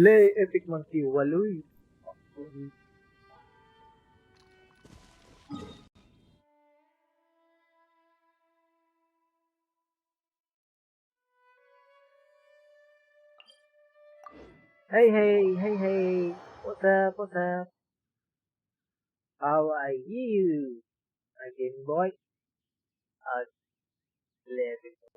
ले epic monkey walui. Hey, what's up? How are you? Again, boy. Let it go.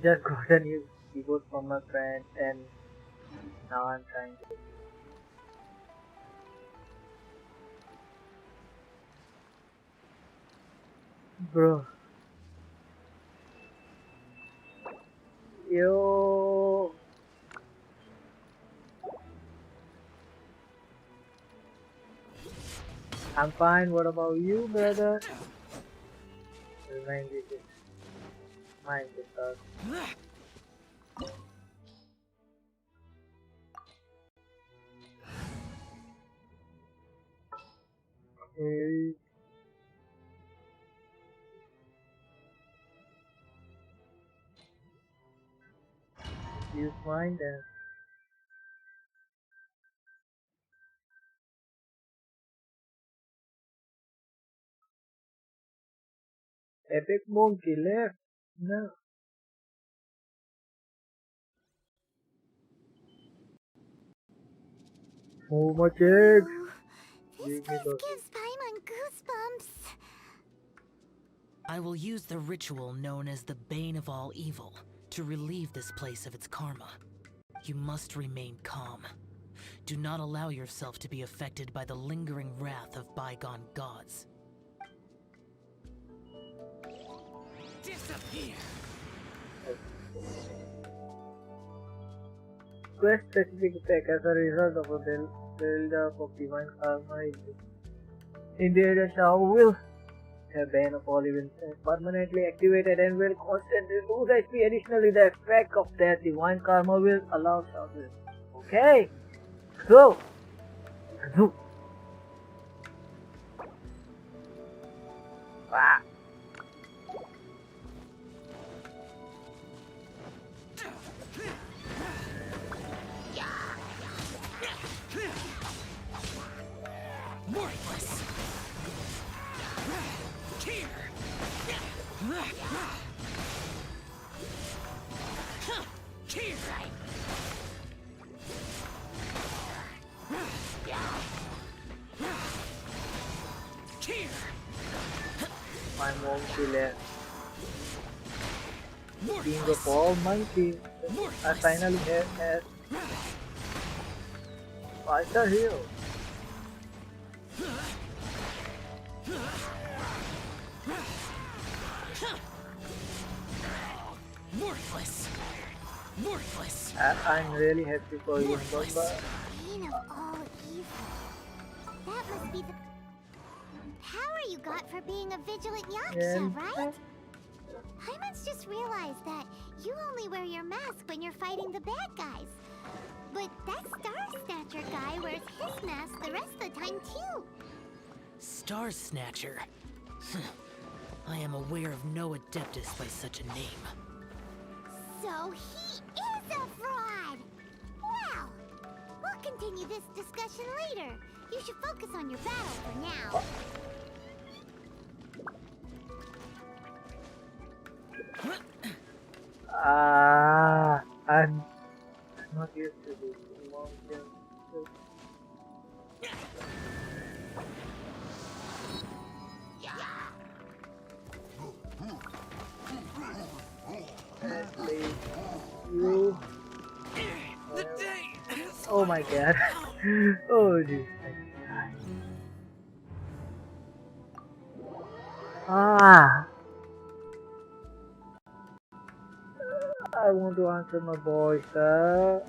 Just got a new keyboard from my friend and now I'm trying to. Bro. Yo. I'm fine. What about you, brother? Remind me this. Mind this up. Hey. Use mine then. Epic monkey left. No. Move my chicks. This place gives Paimon goosebumps. I will use the ritual known as the Bane of All Evil to relieve this place of its karma. You must remain calm. Do not allow yourself to be affected by the lingering wrath of bygone gods. Disappear! Quest specific attack as a result of a build-up of divine karma in the area shower will have Bane of all events permanently activated and will constantly lose HP. Additionally, the effect of that divine karma will allow showers. Okay, so ah. Worthless! Here! Here! Here! My monkey left. King of all monkeys. I finally have Fighter Hero. Worthless! Worthless! I'm really happy for you, but Bane of all evil. That must be the power you got for being a vigilant Yaksha, Yeah. right? Paimon's just realized that you only wear your mask when you're fighting the bad guys. But that Star Snatcher guy wears his mask the rest of the time too. Star Snatcher. I am aware of no adeptus by such a name. So he is a fraud! Well, we'll continue this discussion later. You should focus on your battle for now. I'm not used to this. At least you. Oh my god. Oh jeez. Ah, I want to answer my voice, sir.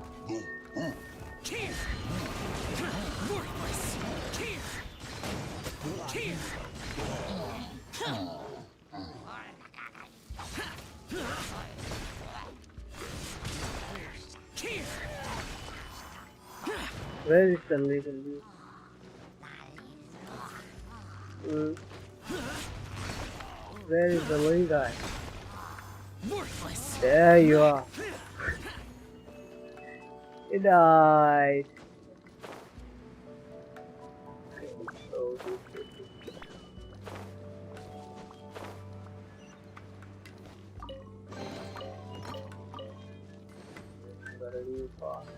Where is the little dude? Where is the little guy? There you are. He died. So gotta leave fast.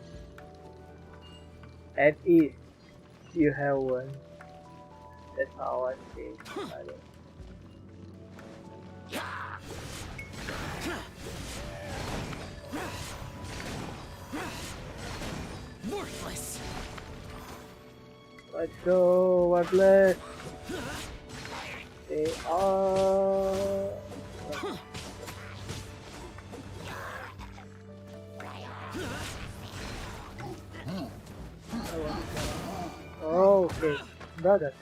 At east, you have one. That's how I say it. I don't. Worthless. Let's go, what left? They are. Oh, okay, brother.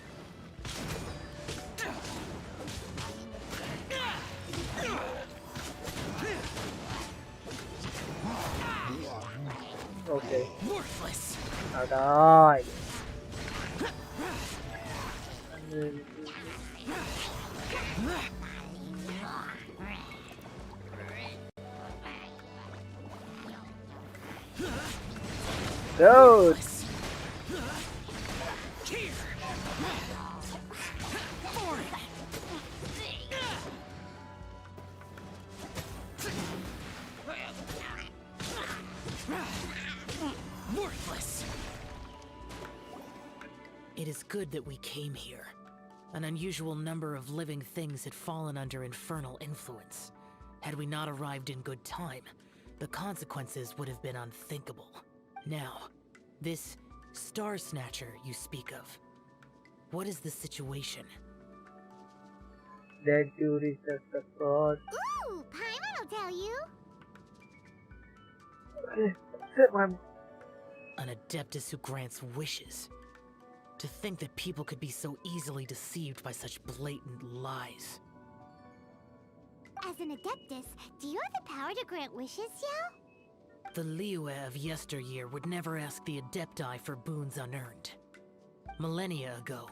Okay. Worthless. Now die. Dude. Worthless. It is good that we came here. An unusual number of living things had fallen under infernal influence. Had we not arrived in good time, the consequences would have been unthinkable. Now, this Star Snatcher you speak of, what is the situation? That dude is just a fraud. Ooh, Paimon will tell you. An Adeptus who grants wishes. To think that people could be so easily deceived by such blatant lies. As an Adeptus, do you have the power to grant wishes, Yao? The Liyue of yesteryear would never ask the Adepti for boons unearned. Millennia ago,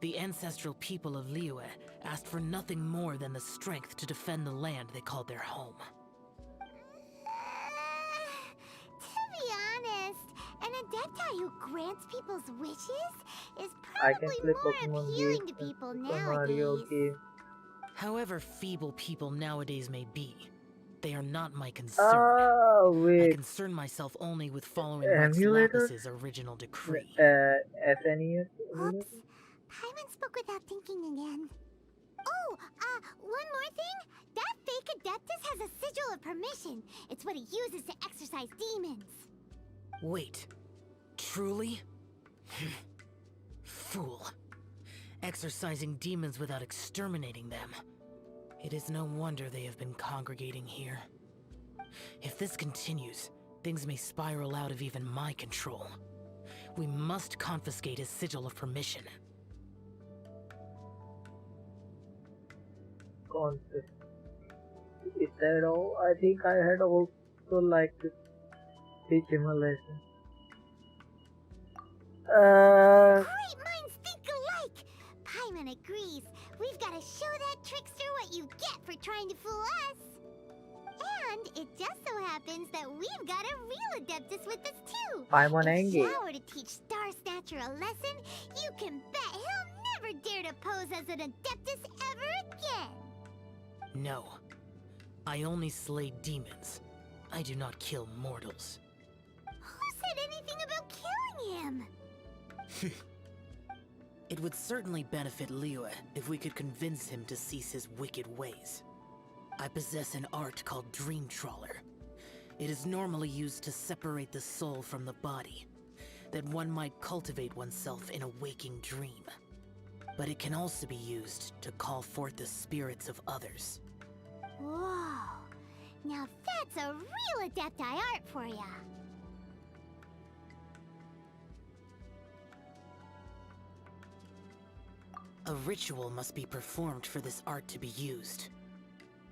the ancestral people of Liyue asked for nothing more than the strength to defend the land they called their home. To be honest, an Adepti who grants people's wishes is I can probably play more Pokemon appealing games to people and Super Mario nowadays. game. However feeble people nowadays may be, they are not my concern. Oh I wait, concern myself only with following Rex emulator? Lapis's original decree. SNES emulator? Oops. Paimon spoke without thinking again. Oh, one more thing. That fake Adeptus has a sigil of permission. It's what he uses to exorcise demons. Wait, truly? Fool. Exorcising demons without exterminating them. It is no wonder they have been congregating here. If this continues, things may spiral out of even my control. We must confiscate his sigil of permission. Concept. Is that all? I think I had also like to teach him a lesson. Great minds think alike! Paimon agrees. We've got to show that trickster what you get for trying to fool us. And it just so happens that we've got a real Adeptus with us too. Paimon If engage. Xiao were to teach Star Snatcher a lesson, you can bet he'll never dare to pose as an Adeptus ever again. No. I only slay demons. I do not kill mortals. Who said anything about killing him? It would certainly benefit Liyue if we could convince him to cease his wicked ways. I possess an art called Dream Trawler. It is normally used to separate the soul from the body, that one might cultivate oneself in a waking dream. but it can also be used to call forth the spirits of others. Whoa. Now that's a real Adepti art for ya. A ritual must be performed for this art to be used.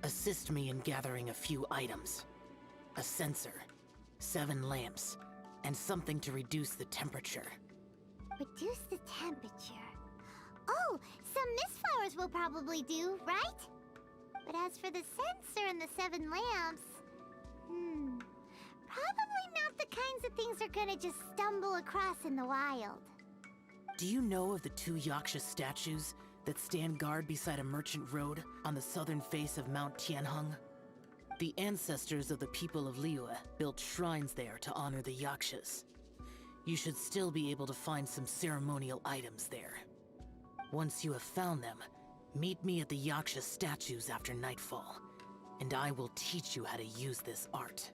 Assist me in gathering a few items. A censer, 7 lamps, and something to reduce the temperature. Reduce the temperature. Oh, some mist flowers will probably do, right? But as for the censer and the 7 lamps... probably not the kinds of things they're gonna just stumble across in the wild. Do you know of the 2 Yaksha statues that stand guard beside a merchant road on the southern face of Mount Tianheng? The ancestors of the people of Liyue built shrines there to honor the Yakshas. You should still be able to find some ceremonial items there. Once you have found them, meet me at the Yaksha statues after nightfall, and I will teach you how to use this art.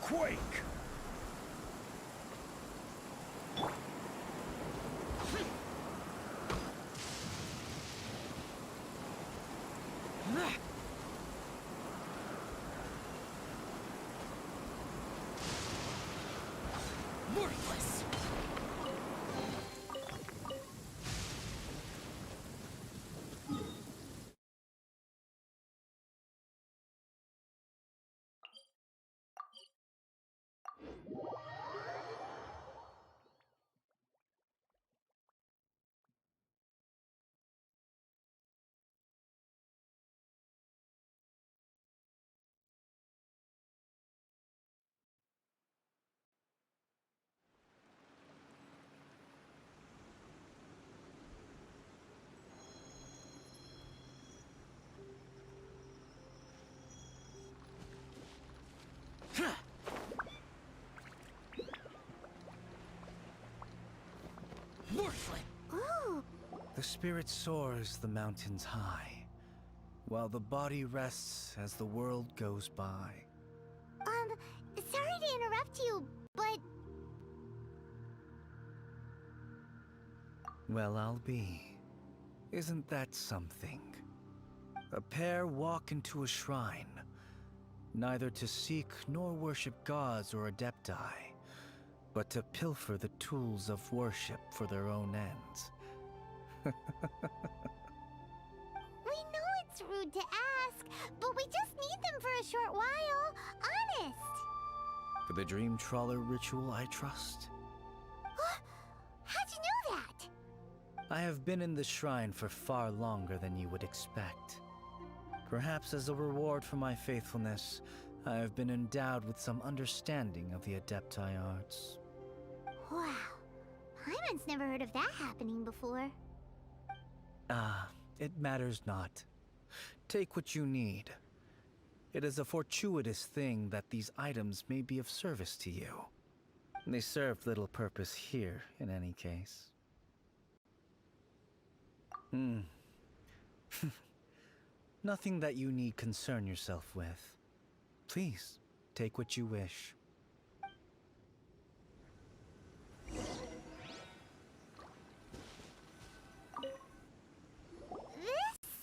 Quake! Worthless! Worthless! Ooh, The spirit soars the mountains high, while the body rests as the world goes by. sorry to interrupt you, but... Well, I'll be. Isn't that something? A pair walk into a shrine, neither to seek nor worship gods or adepti, but to pilfer the tools of worship for their own ends. We know it's rude to ask, but we just need them for a short while. Honest. For the Dream Trawler ritual, I trust. How'd you know that? I have been in the shrine for far longer than you would expect. Perhaps as a reward for my faithfulness, I have been endowed with some understanding of the Adepti arts. Wow. Paimon's never heard of that happening before. It matters not. Take what you need. It is a fortuitous thing that these items may be of service to you. They serve little purpose here, in any case. Nothing that you need concern yourself with. Please, take what you wish. This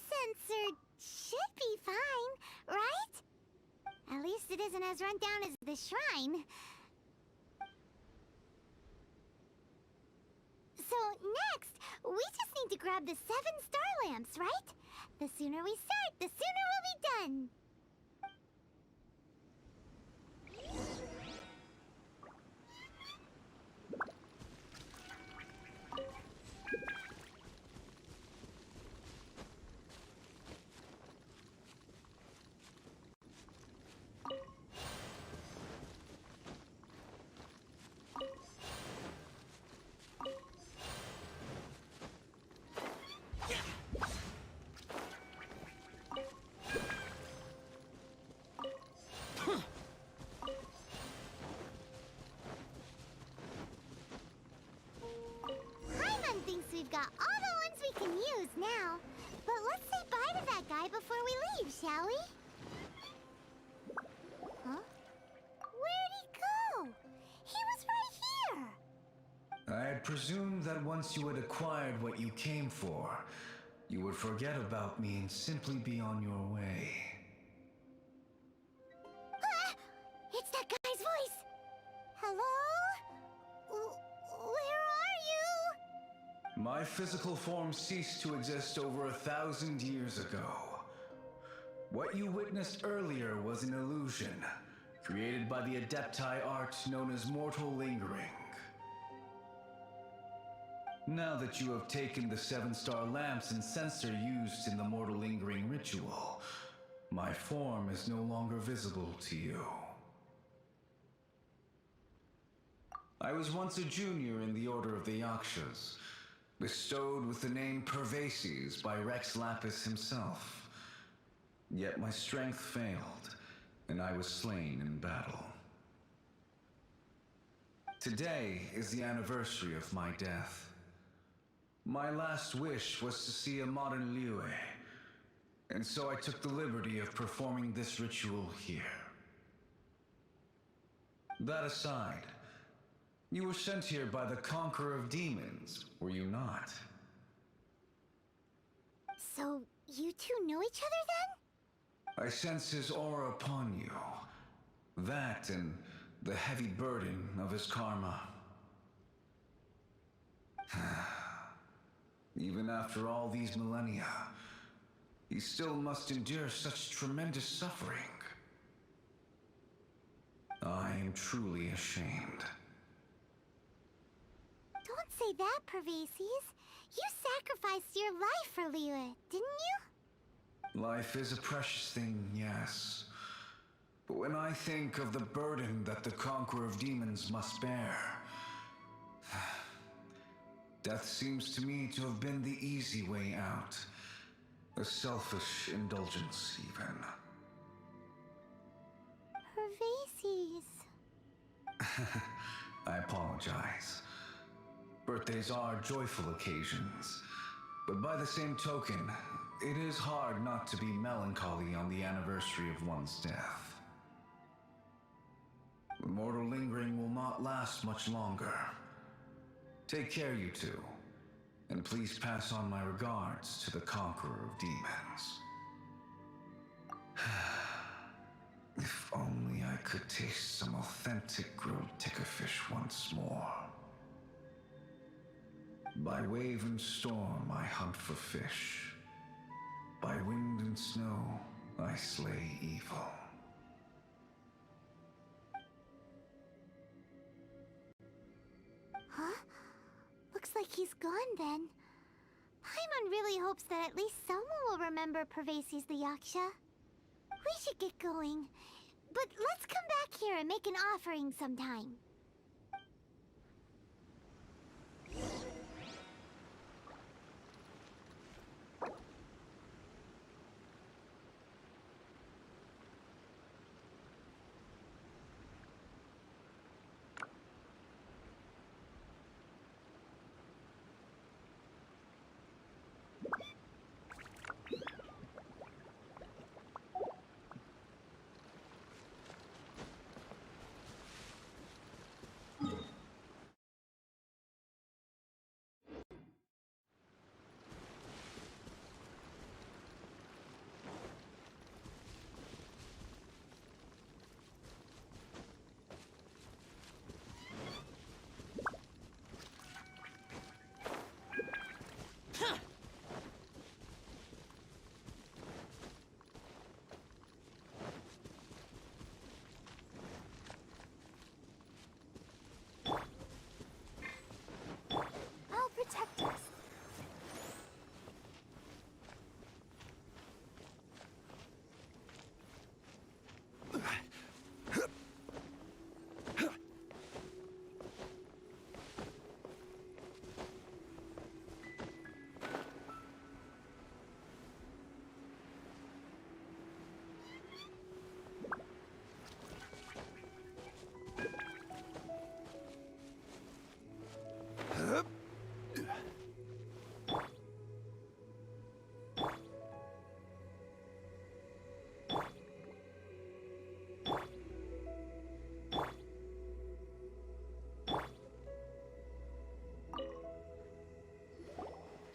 sensor should be fine, right? it isn't as run down as the shrine. So next, we just need to grab the 7 star lamps, right? The sooner we start, the sooner we'll be done. We've got all the ones we can use now. But let's say bye to that guy before we leave, shall we? Huh? Where'd he go? He was right here. I had presumed that once you had acquired what you came for, you would forget about me and simply be on your way. Ah! It's that guy's voice! Hello? Where are you? My physical form ceased to exist over 1,000 years ago. What you witnessed earlier was an illusion, created by the Adepti art known as mortal lingering. Now that you have taken the 7-star lamps and censer used in the mortal lingering ritual, my form is no longer visible to you. I was once a junior in the Order of the Yakshas, bestowed with the name Pervases by Rex Lapis himself. Yet my strength failed, and I was slain in battle. Today is the anniversary of my death. My last wish was to see a modern Liyue, and so I took the liberty of performing this ritual here. That aside, you were sent here by the Conqueror of Demons, were you not? So, you two know each other then? I sense his aura upon you. That and the heavy burden of his karma. Even after all these millennia, he still must endure such tremendous suffering. I am truly ashamed. Don't say that, Pervases. You sacrificed your life for Liyue, didn't you? Life is a precious thing, yes. But when I think of the burden that the Conqueror of Demons must bear, death seems to me to have been the easy way out. A selfish indulgence, even. Pervases. I apologize. Birthdays are joyful occasions, but by the same token, it is hard not to be melancholy on the anniversary of one's death. The mortal lingering will not last much longer. Take care, you two, and please pass on my regards to the Conqueror of Demons. If only I could taste some authentic grilled ticker fish once more. By wave and storm I hunt for fish. By wind and snow I slay evil. Huh? Looks like he's gone then. Paimon really hopes that at least someone will remember Pervases the Yaksha. We should get going. But let's come back here and make an offering sometime.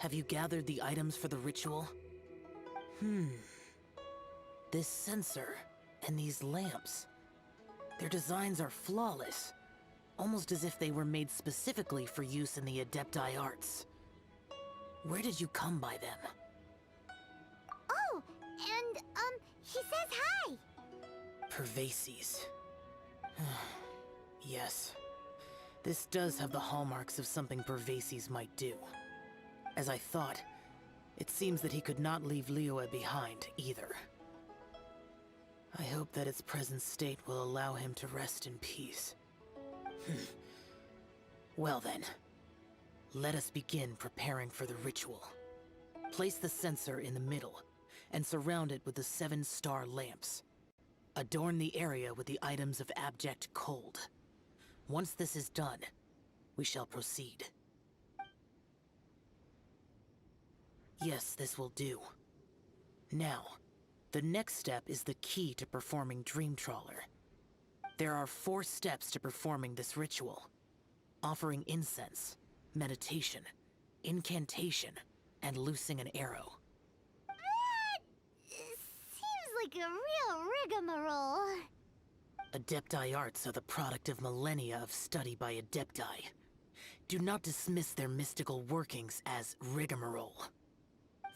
Have you gathered the items for the ritual? This sensor and these lamps. Their designs are flawless, almost as if they were made specifically for use in the Adepti arts. Where did you come by them? Oh, and, he says hi! Pervases. Yes. This does have the hallmarks of something Pervases might do. As I thought, it seems that he could not leave Liyue behind, either. I hope that its present state will allow him to rest in peace. Well then, let us begin preparing for the ritual. Place the censer in the middle, and surround it with the 7-star lamps. Adorn the area with the items of abject cold. Once this is done, we shall proceed. Yes, this will do. Now, the next step is the key to performing Dream Trawler. There are 4 steps to performing this ritual. Offering incense, meditation, incantation, and loosing an arrow. That seems like a real rigmarole. Adepti arts are the product of millennia of study by Adepti. Do not dismiss their mystical workings as rigmarole.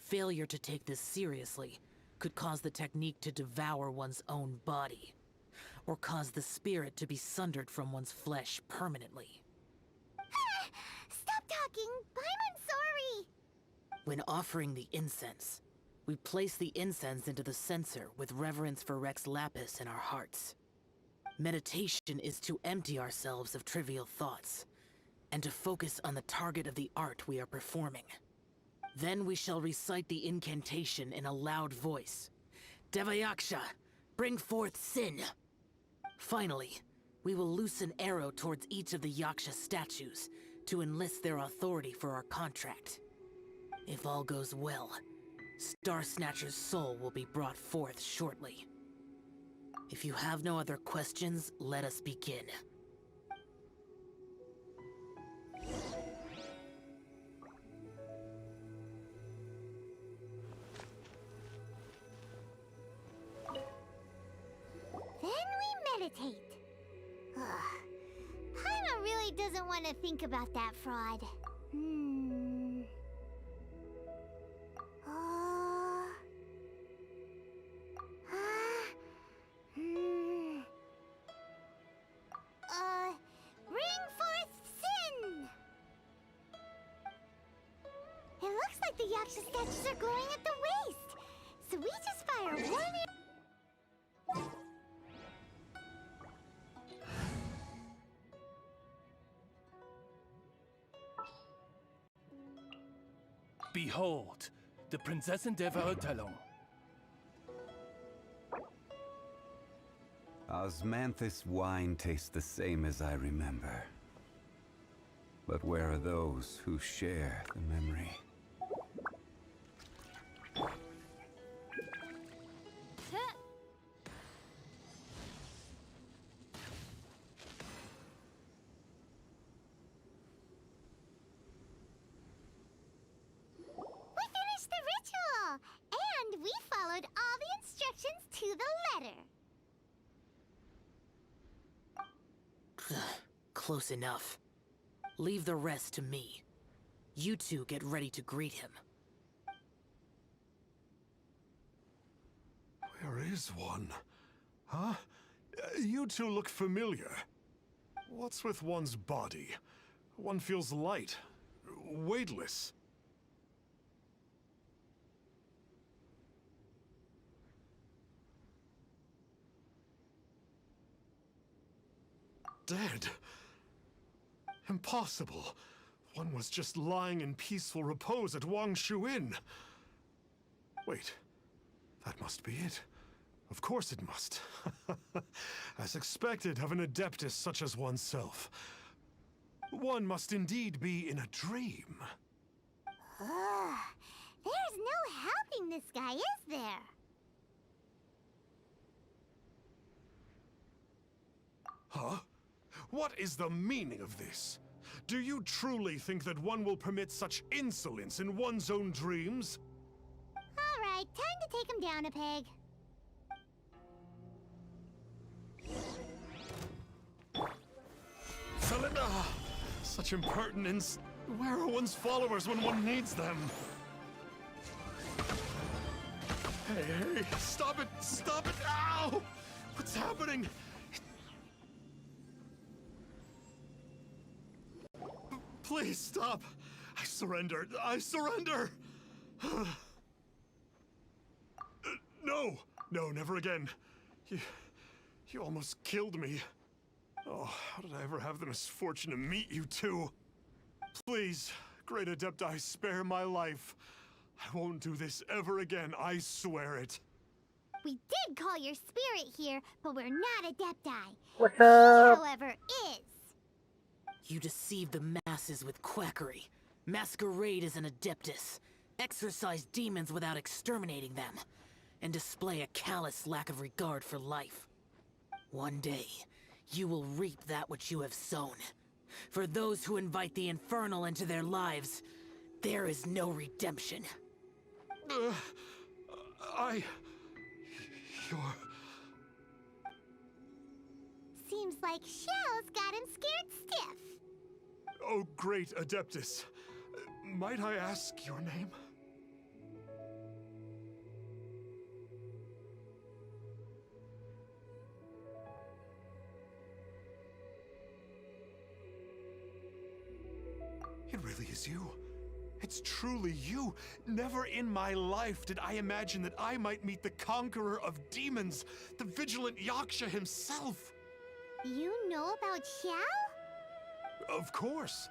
Failure to take this seriously could cause the technique to devour one's own body, or cause the spirit to be sundered from one's flesh permanently. Stop talking! I'm sorry! When offering the incense, we place the incense into the censer with reverence for Rex Lapis in our hearts. Meditation is to empty ourselves of trivial thoughts, and to focus on the target of the art we are performing. Then we shall recite the incantation in a loud voice. Devayaksha, bring forth sin! Finally, we will loose an arrow towards each of the Yaksha statues to enlist their authority for our contract. If all goes well, Star Snatcher's soul will be brought forth shortly. If you have no other questions, let us begin. Then we meditate. Paimon really doesn't want to think about that fraud. Bring forth sin! It looks like the Yaksha statues are glowing at the waist. So we just fire one Behold, the Prinzessin der Verurteilung. Osmanthus wine tastes the same as I remember. But where are those who share the memory? and we followed all the instructions to the letter. Close enough. Leave the rest to me. You two get ready to greet him. Where is one? Huh? You two look familiar. What's with one's body? One feels light, weightless. Dead? Impossible. One was just lying in peaceful repose at Wangshu Inn. Wait, that must be it. Of course it must. As expected of an adeptus such as oneself. One must indeed be in a dream. There's no helping this guy, is there? Huh? What is the meaning of this? Do you truly think that one will permit such insolence in one's own dreams? Alright, time to take him down a peg. Selena! Such impertinence. Where are one's followers when one needs them? Hey, stop it! Stop it! Ow! What's happening? Please stop! I surrender! I surrender! No! No, never again. You almost killed me. Oh, how did I ever have the misfortune to meet you two? Please, Great Adepti, spare my life. I won't do this ever again, I swear it. We did call your spirit here, but we're not Adepti. What's She, up? however, is. You deceive the masses with quackery, masquerade as an adeptus, exorcise demons without exterminating them, and display a callous lack of regard for life. One day, you will reap that which you have sown. For those who invite the infernal into their lives, there is no redemption. You're... Seems like Xiao's got him scared stiff. Oh, great Adeptus. Might I ask your name? It really is you. It's truly you. Never in my life did I imagine that I might meet the conqueror of demons, the vigilant Yaksha himself. You know about Xiao? Of course.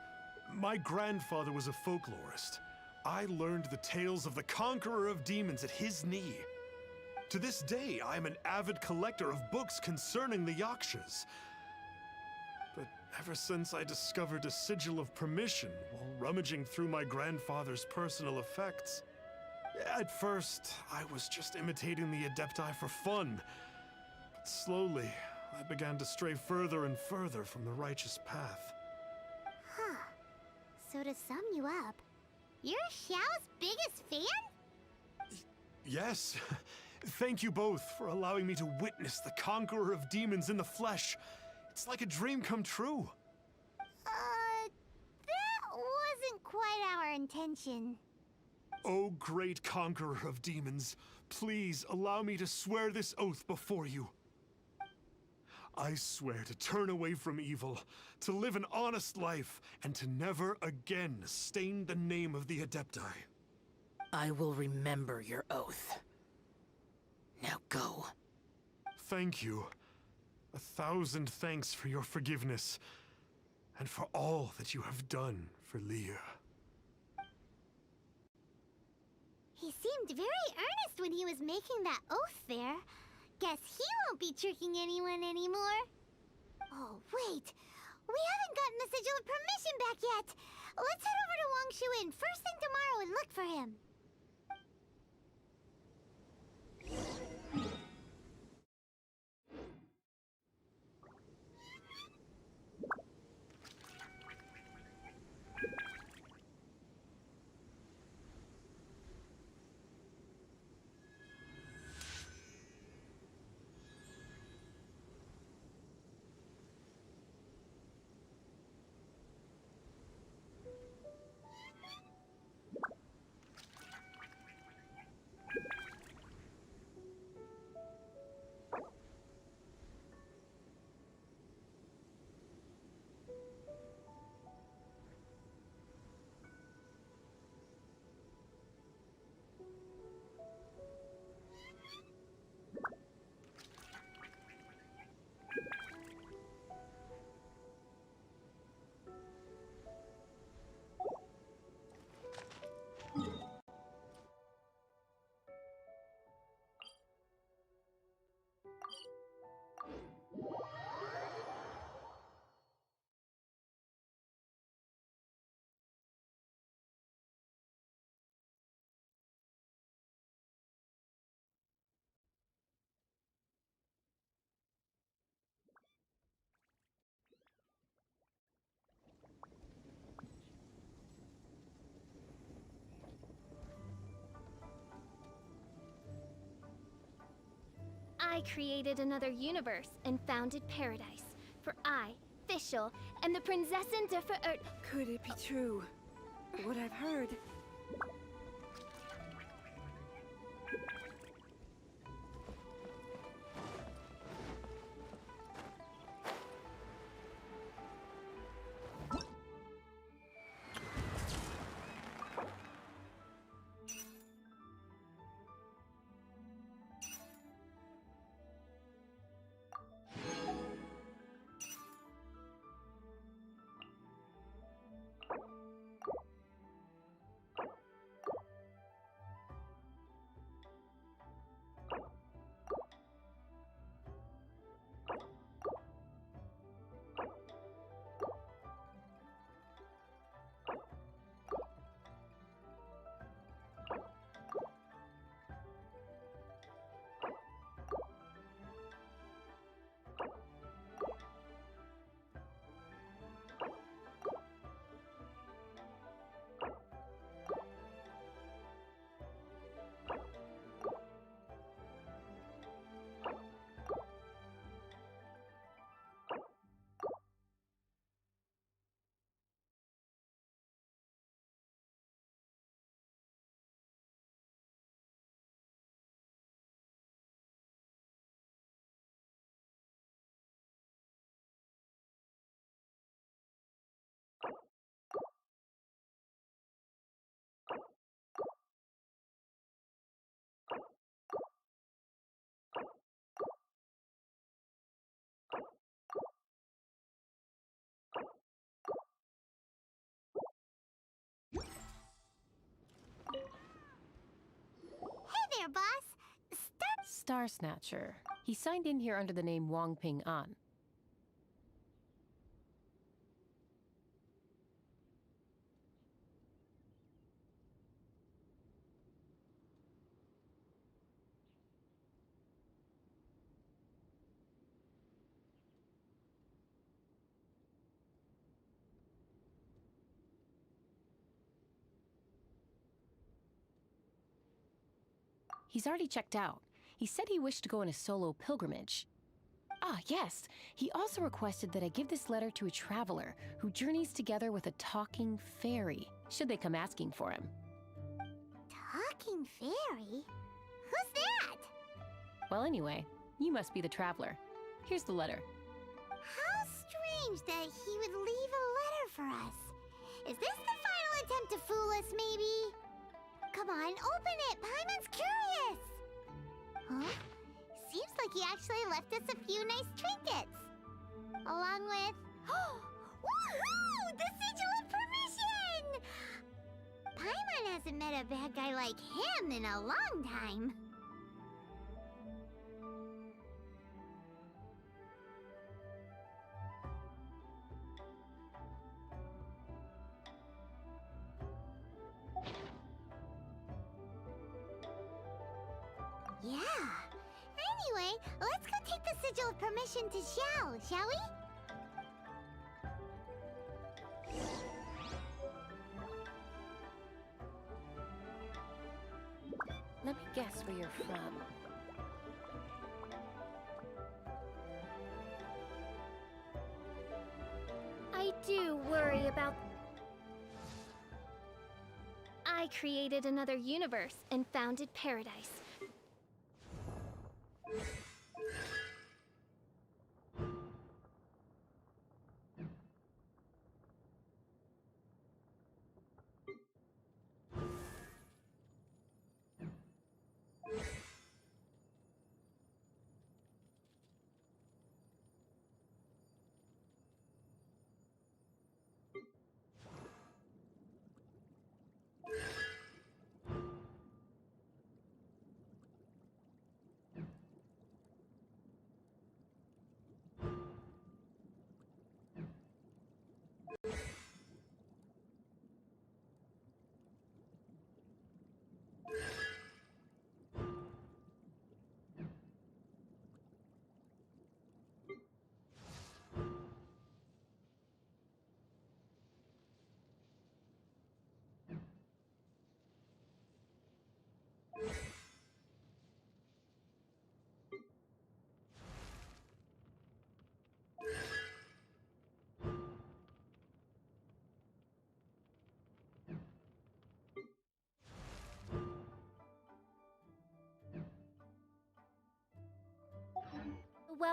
My grandfather was a folklorist. I learned the tales of the conqueror of demons at his knee. To this day, I'm an avid collector of books concerning the Yakshas. But ever since I discovered a sigil of permission while rummaging through my grandfather's personal effects, at first, I was just imitating the Adepti for fun. But slowly, I began to stray further and further from the righteous path. Huh. So to sum you up, you're Xiao's biggest fan? Yes. Thank you both for allowing me to witness the conqueror of demons in the flesh. It's like a dream come true. That wasn't quite our intention. Oh, great conqueror of demons, please allow me to swear this oath before you. I swear to turn away from evil, to live an honest life, and to never again stain the name of the Adepti. I will remember your oath. Now go. Thank you. 1,000 thanks for your forgiveness, and for all that you have done for Leah. He seemed very earnest when he was making that oath there. Guess he won't be tricking anyone anymore. Oh, wait. We haven't gotten the sigil of permission back yet. Let's head over to Wangshu Inn first thing tomorrow and look for him. I created another universe and founded paradise. For I, Fischl, and the Prinzessin der Verirrt. Could it be true? What I've heard. Hey there, boss. Star Snatcher. He signed in here under the name Wang Ping An. He's already checked out. He said he wished to go on a solo pilgrimage. Ah, yes. He also requested that I give this letter to a traveler who journeys together with a talking fairy, should they come asking for him. Talking fairy? Who's that? Well, anyway, you must be the traveler. Here's the letter. How strange that he would leave a letter for us. Is this the final attempt to fool us, maybe? Come on, open it! Paimon's curious! Huh? Seems like he actually left us a few nice trinkets. Along with... Woohoo! The Sigil of Permission! Paimon hasn't met a bad guy like him in a long time. Yeah. Anyway, let's go take the Sigil of Permission to Xiao, shall we? Let me guess where you're from. I do worry about... I created another universe and founded paradise.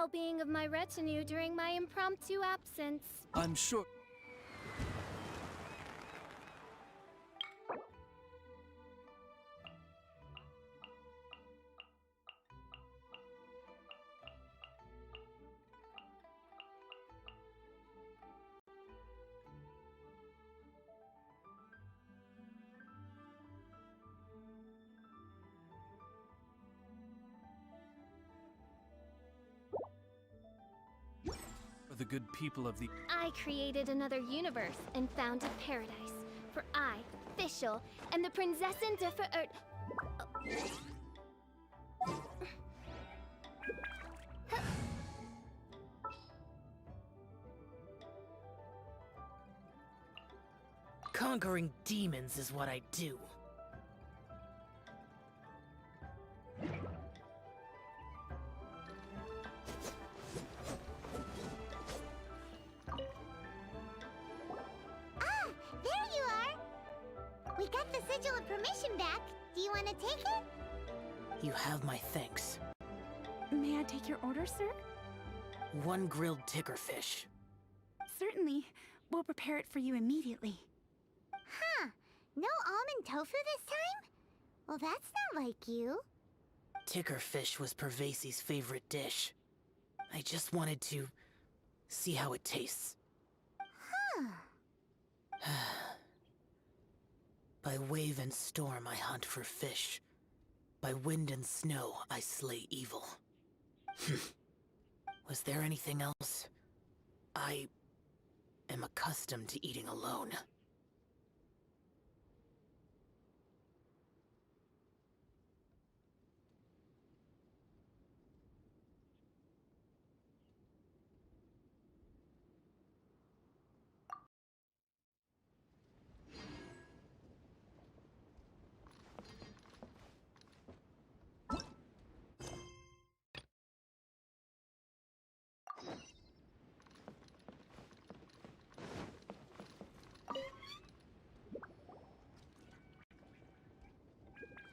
well-being of my retinue during my impromptu absence. I'm sure. For the good people of the... I created another universe and founded paradise. For I, Fischl, and the Prinzessin de Ver... Conquering demons is what I do. Ah, there you are. We got the sigil of permission back. Do you want to take it? You have my thanks. May I take your order, sir? One grilled tickerfish. Certainly. We'll prepare it for you immediately. Huh. No almond tofu this time? Well, that's not like you. Tickerfish was Pervasi's favorite dish. I just wanted to see how it tastes. Huh. By wave and storm I hunt for fish. By wind and snow I slay evil. Was there anything else? I am accustomed to eating alone.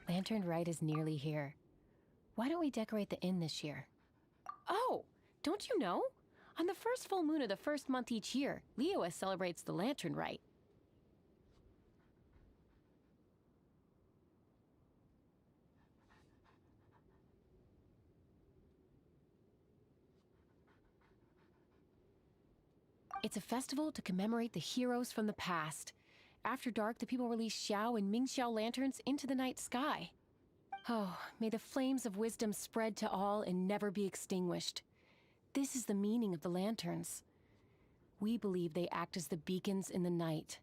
Lantern Rite is nearly here. Why don't we decorate the inn this year? Oh, don't you know? On the first full moon of the first month each year, Leois celebrates the Lantern Rite. It's a festival to commemorate the heroes from the past. After dark, the people release Xiao and Mingxiao lanterns into the night sky. Oh, may the flames of wisdom spread to all and never be extinguished. This is the meaning of the lanterns. We believe they act as the beacons in the night,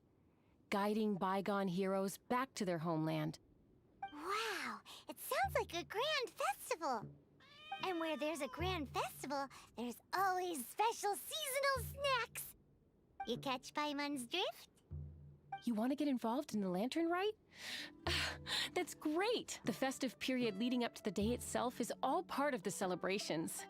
guiding bygone heroes back to their homeland. Wow, it sounds like a grand festival. And where there's a grand festival, there's always special seasonal snacks. You catch Paimon's drift? You want to get involved in the Lantern Rite? That's great! The festive period leading up to the day itself is all part of the celebrations.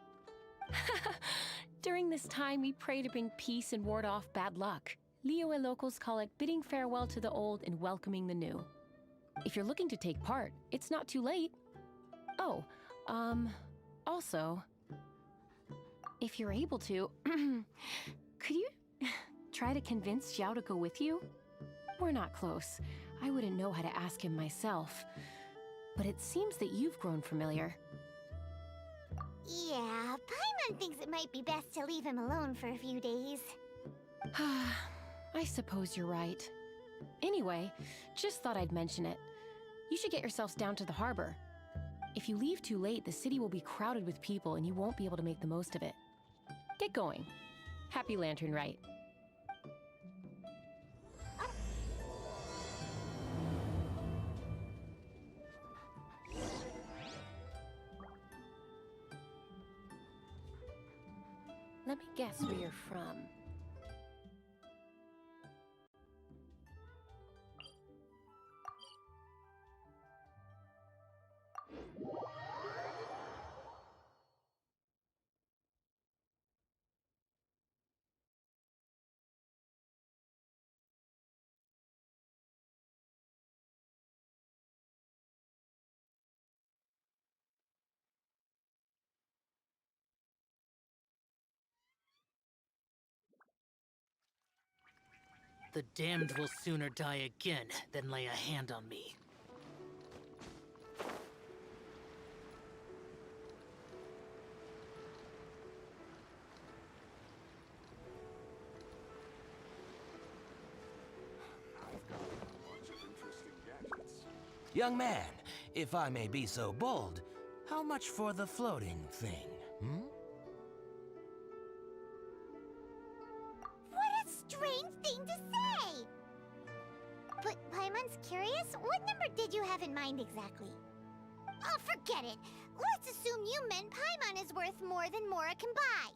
During this time, we pray to bring peace and ward off bad luck. Liyue locals call it bidding farewell to the old and welcoming the new. If you're looking to take part, it's not too late. Oh, also, if you're able to, could you try to convince Xiao to go with you? We're not close. I wouldn't know how to ask him myself. But it seems that you've grown familiar. Yeah, Paimon thinks it might be best to leave him alone for a few days. I suppose you're right. Anyway, just thought I'd mention it. You should get yourselves down to the harbor. If you leave too late, the city will be crowded with people and you won't be able to make the most of it. Get going. Happy Lantern Rite. Let me guess where you're from. The damned will sooner die again than lay a hand on me. Young man, if I may be so bold, how much for the floating thing, hmm? What a strange thing to say! But Paimon's curious, what number did you have in mind exactly? Oh, forget it! Let's assume you meant Paimon is worth more than Mora can buy.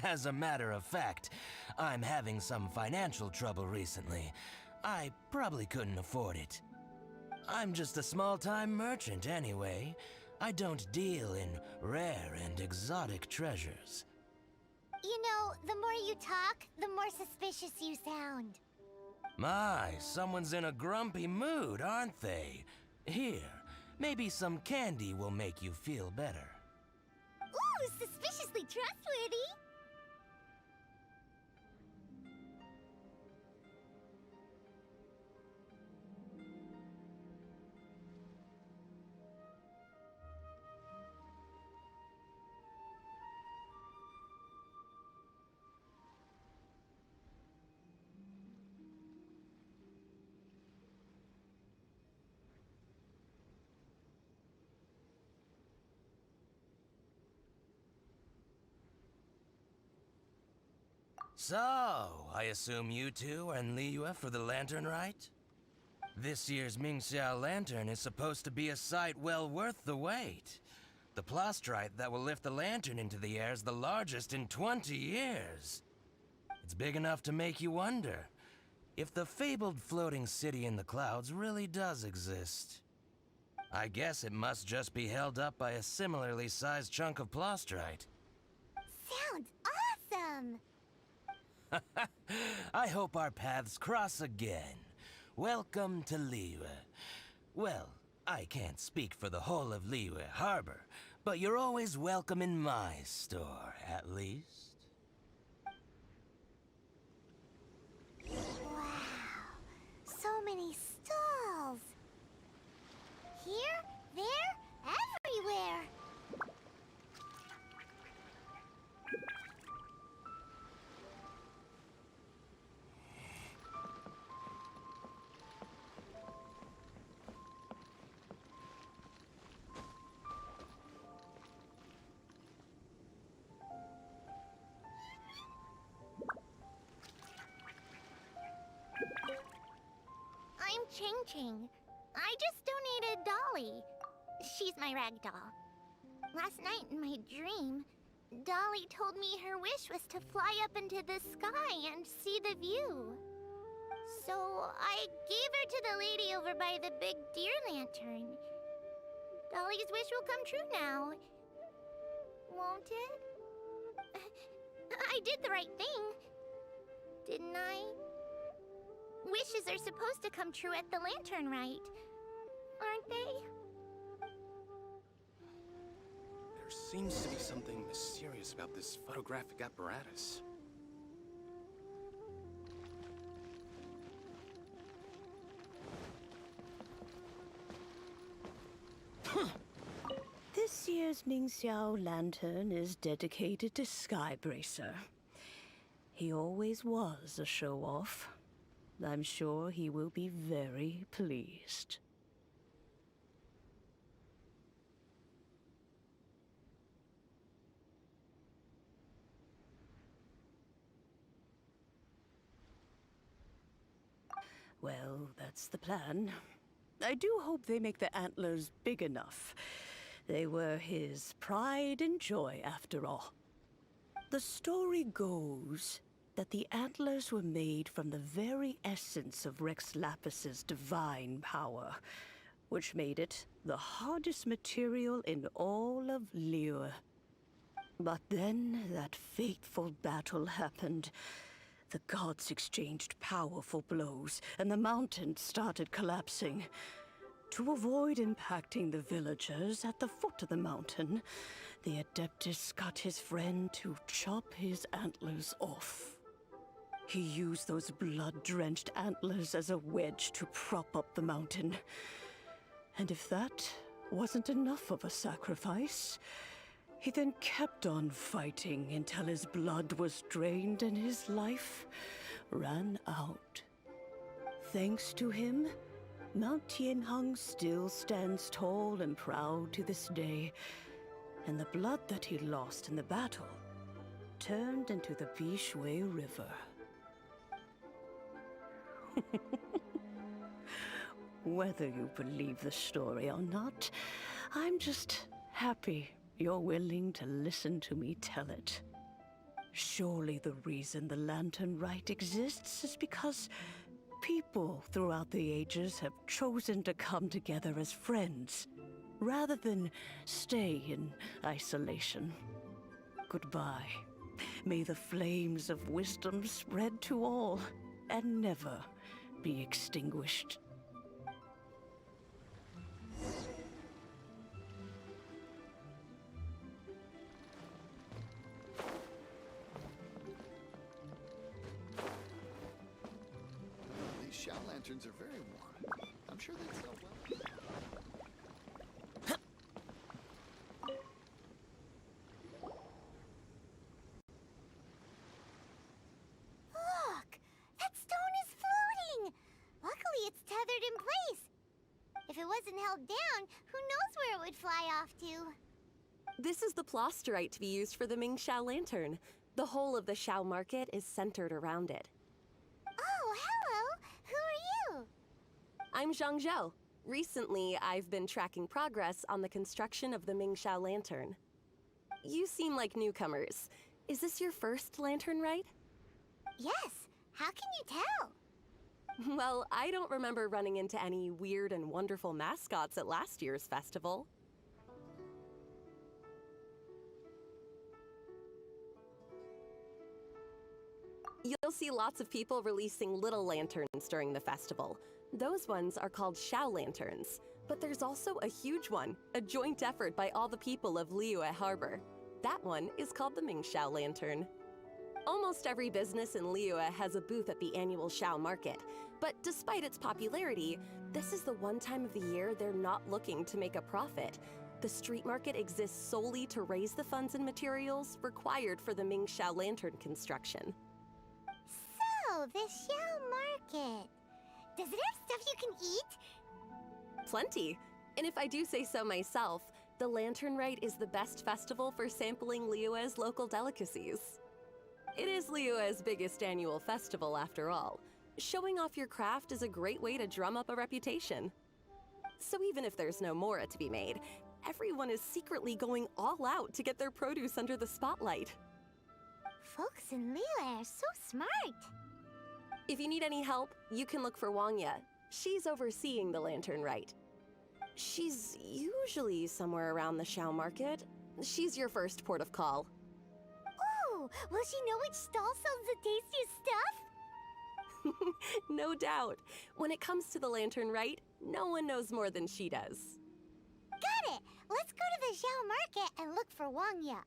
As a matter of fact, I'm having some financial trouble recently. I probably couldn't afford it. I'm just a small-time merchant anyway. I don't deal in rare and exotic treasures. You know, the more you talk, the more suspicious you sound. My, someone's in a grumpy mood, aren't they? Here, maybe some candy will make you feel better. Ooh, suspiciously trustworthy! So, I assume you two are in Liyue for the lantern, right? This year's Mingxiao lantern is supposed to be a sight well worth the wait. The plastrite that will lift the lantern into the air is the largest in 20 years. It's big enough to make you wonder if the fabled floating city in the clouds really does exist. I guess it must just be held up by a similarly sized chunk of plastrite. Sounds awesome! I hope our paths cross again. Welcome to Liyue. Well, I can't speak for the whole of Liyue Harbor, but you're always welcome in my store, at least. Wow, so many stalls! Here, there, everywhere! I'm Ching Ching. I just donated Dolly. She's my rag doll. Last night in my dream, Dolly told me her wish was to fly up into the sky and see the view. So I gave her to the lady over by the big deer lantern. Dolly's wish will come true now. Won't it? I did the right thing, didn't I? Wishes are supposed to come true at the lantern rite, aren't they? There seems to be something mysterious about this photographic apparatus. This year's Mingxiao lantern is dedicated to Skybracer. He always was a show-off. I'm sure he will be very pleased. Well, that's the plan. I do hope they make the antlers big enough. They were his pride and joy, after all. The story goes that the antlers were made from the very essence of Rex Lapis's divine power, which made it the hardest material in all of Liyue. But then that fateful battle happened. The gods exchanged powerful blows, and the mountain started collapsing. To avoid impacting the villagers at the foot of the mountain, the Adeptus got his friend to chop his antlers off. He used those blood-drenched antlers as a wedge to prop up the mountain. And if that wasn't enough of a sacrifice, he then kept on fighting until his blood was drained and his life ran out. Thanks to him, Mount Tianheng still stands tall and proud to this day, and the blood that he lost in the battle turned into the Bishui River. Whether you believe the story or not, I'm just happy you're willing to listen to me tell it. Surely the reason the Lantern Rite exists is because people throughout the ages have chosen to come together as friends, rather than stay in isolation. Goodbye. May the flames of wisdom spread to all, and never be extinguished. These Shao lanterns are very warm. I'm sure they'd sell well. Look! That stone is floating! Luckily it's tethered in place. If it wasn't held down, who knows where it would fly off to? This is the plasterite to be used for the Ming Xiao lantern. The whole of the Xiao market is centered around it. Oh, hello! Who are you? I'm Zhang Zhou. Recently, I've been tracking progress on the construction of the Ming Xiao lantern. You seem like newcomers. Is this your first lantern rite? Yes. How can you tell? Well, I don't remember running into any weird and wonderful mascots at last year's festival. You'll see lots of people releasing little lanterns during the festival. Those ones are called Xiao lanterns. But there's also a huge one, a joint effort by all the people of Liyue Harbor. That one is called the Ming Xiao lantern. Almost every business in Liyue has a booth at the annual Xiao market. But despite its popularity, this is the one time of the year they're not looking to make a profit. The street market exists solely to raise the funds and materials required for the Ming Xiao lantern construction. So, the Xiao market. Does it have stuff you can eat? Plenty. And if I do say so myself, the Lantern Rite is the best festival for sampling Liyue's local delicacies. It is Liyue's biggest annual festival, after all. Showing off your craft is a great way to drum up a reputation. So even if there's no mora to be made, everyone is secretly going all out to get their produce under the spotlight. Folks in Liyue are so smart. If you need any help, you can look for Wangya. She's overseeing the Lantern Rite. She's usually somewhere around the Xiao market. She's your first port of call. Oh, will she know which stall sells the tastiest stuff? No doubt. When it comes to the Lantern Rite, no one knows more than she does. Got it! Let's go to the Xiao market and look for Wangya.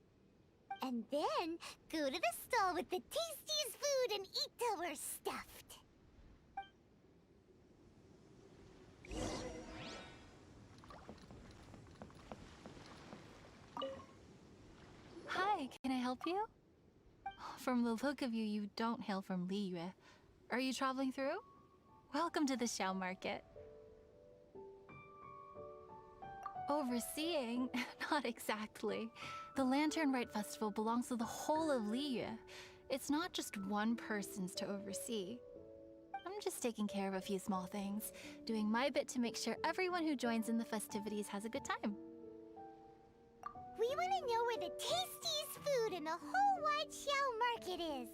And then go to the stall with the tastiest food and eat till we're stuffed. Hi, can I help you? From the look of you, you don't hail from Liyue. Are you traveling through? Welcome to the Xiao market. Overseeing? Not exactly. The Lantern Rite Festival belongs to the whole of Liyue. It's not just one person's to oversee. I'm just taking care of a few small things, doing my bit to make sure everyone who joins in the festivities has a good time. We want to know where the tastiest food in the whole wide Xiao market is.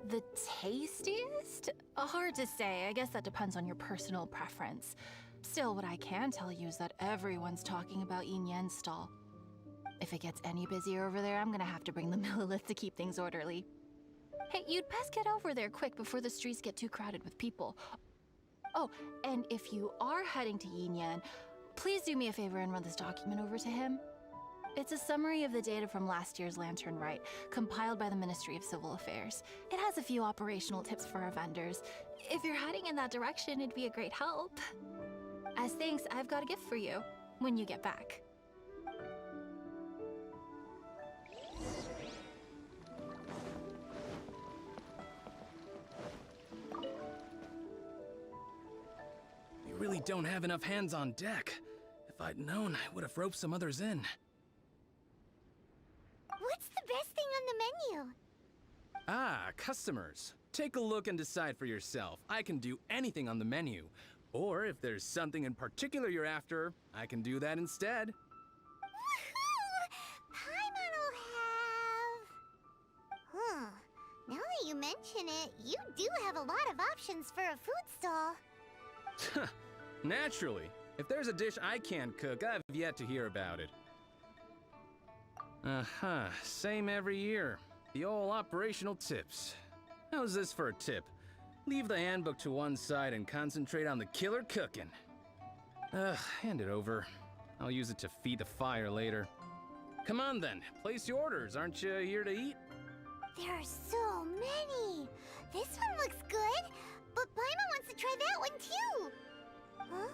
The tastiest? Hard to say. I guess that depends on your personal preference. Still, what I can tell you is that everyone's talking about Yin Yan's stall. If it gets any busier over there, I'm gonna have to bring the Millilith to keep things orderly. Hey, you'd best get over there quick before the streets get too crowded with people. Oh, and if you are heading to Yin Yan, please do me a favor and run this document over to him. It's a summary of the data from last year's Lantern Rite, compiled by the Ministry of Civil Affairs. It has a few operational tips for our vendors. If you're heading in that direction, it'd be a great help. As thanks, I've got a gift for you when you get back. We really don't have enough hands on deck. If I'd known, I would have roped some others in. What's the best thing on the menu? Ah, customers. Take a look and decide for yourself. I can do anything on the menu. Or if there's something in particular you're after, I can do that instead. Woohoo! Paimon will have... Now that you mention it, you do have a lot of options for a food stall. Naturally. If there's a dish I can't cook, I've yet to hear about it. Same every year. The old operational tips. How's this for a tip? Leave the handbook to one side and concentrate on the killer cooking. Hand it over. I'll use it to feed the fire later. Come on then, place your orders. Aren't you here to eat? There are so many. This one looks good, but Paimon wants to try that one too. Huh?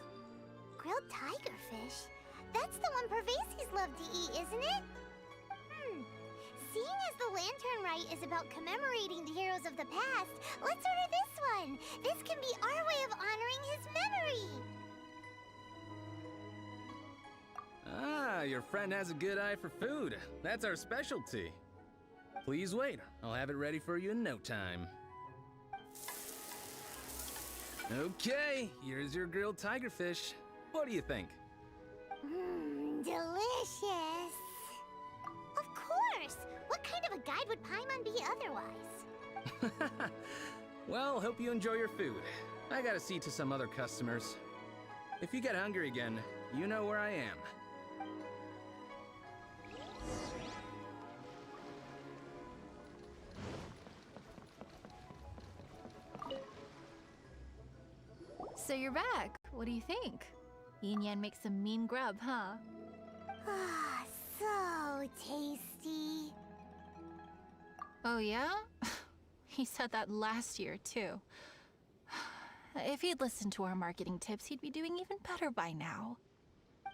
Grilled tigerfish? That's the one Pervasies love to eat, isn't it? Seeing as the Lantern Rite is about commemorating the heroes of the past, let's order this one. This can be our way of honoring his memory. Ah, your friend has a good eye for food. That's our specialty. Please wait. I'll have it ready for you in no time. Okay, here's your grilled tigerfish. What do you think? Delicious. Of course. What kind of a guide would Paimon be otherwise? Well, hope you enjoy your food. I gotta see to some other customers. If you get hungry again, you know where I am. So you're back. What do you think? Yin Yan makes some mean grub, huh? Ah, so tasty. Oh yeah? He said that last year, too. If he'd listened to our marketing tips, he'd be doing even better by now.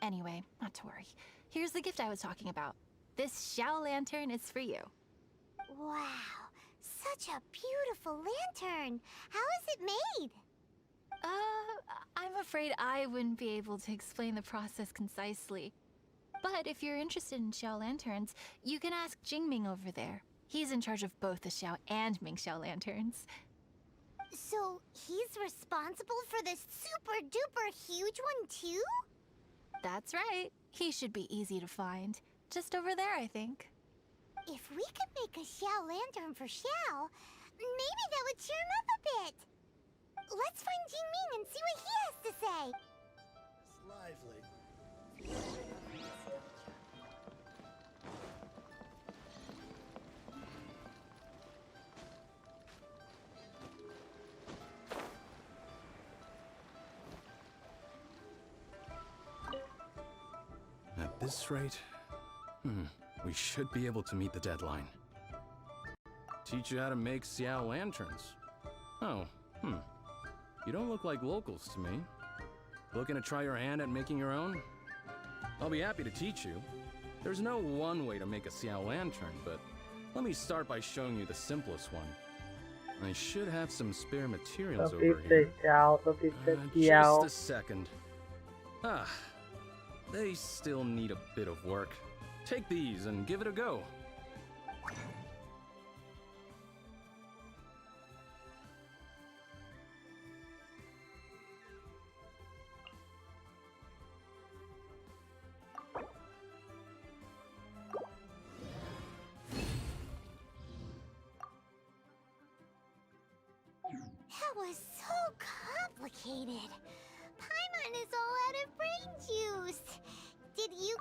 Anyway, not to worry. Here's the gift I was talking about. This Xiao lantern is for you. Wow, such a beautiful lantern. How is it made? I'm afraid I wouldn't be able to explain the process concisely. But if you're interested in Xiao lanterns, you can ask Jingming over there. He's in charge of both the Xiao and Mingxiao lanterns. So he's responsible for this super duper huge one too? That's right. He should be easy to find. Just over there, I think. If we could make a Xiao lantern for Xiao, maybe that would cheer him up a bit. Let's find Jingming and see what he has to say. It's lively. At this rate, we should be able to meet the deadline. Teach you how to make Xiao lanterns. Oh, You don't look like locals to me. Looking to try your hand at making your own? I'll be happy to teach you. There's no one way to make a Xiao lantern, but let me start by showing you the simplest one. I should have some spare materials over here. Just a second. They still need a bit of work. Take these and give it a go. That was so complicated. Paimon is all out of brain juice. Did you...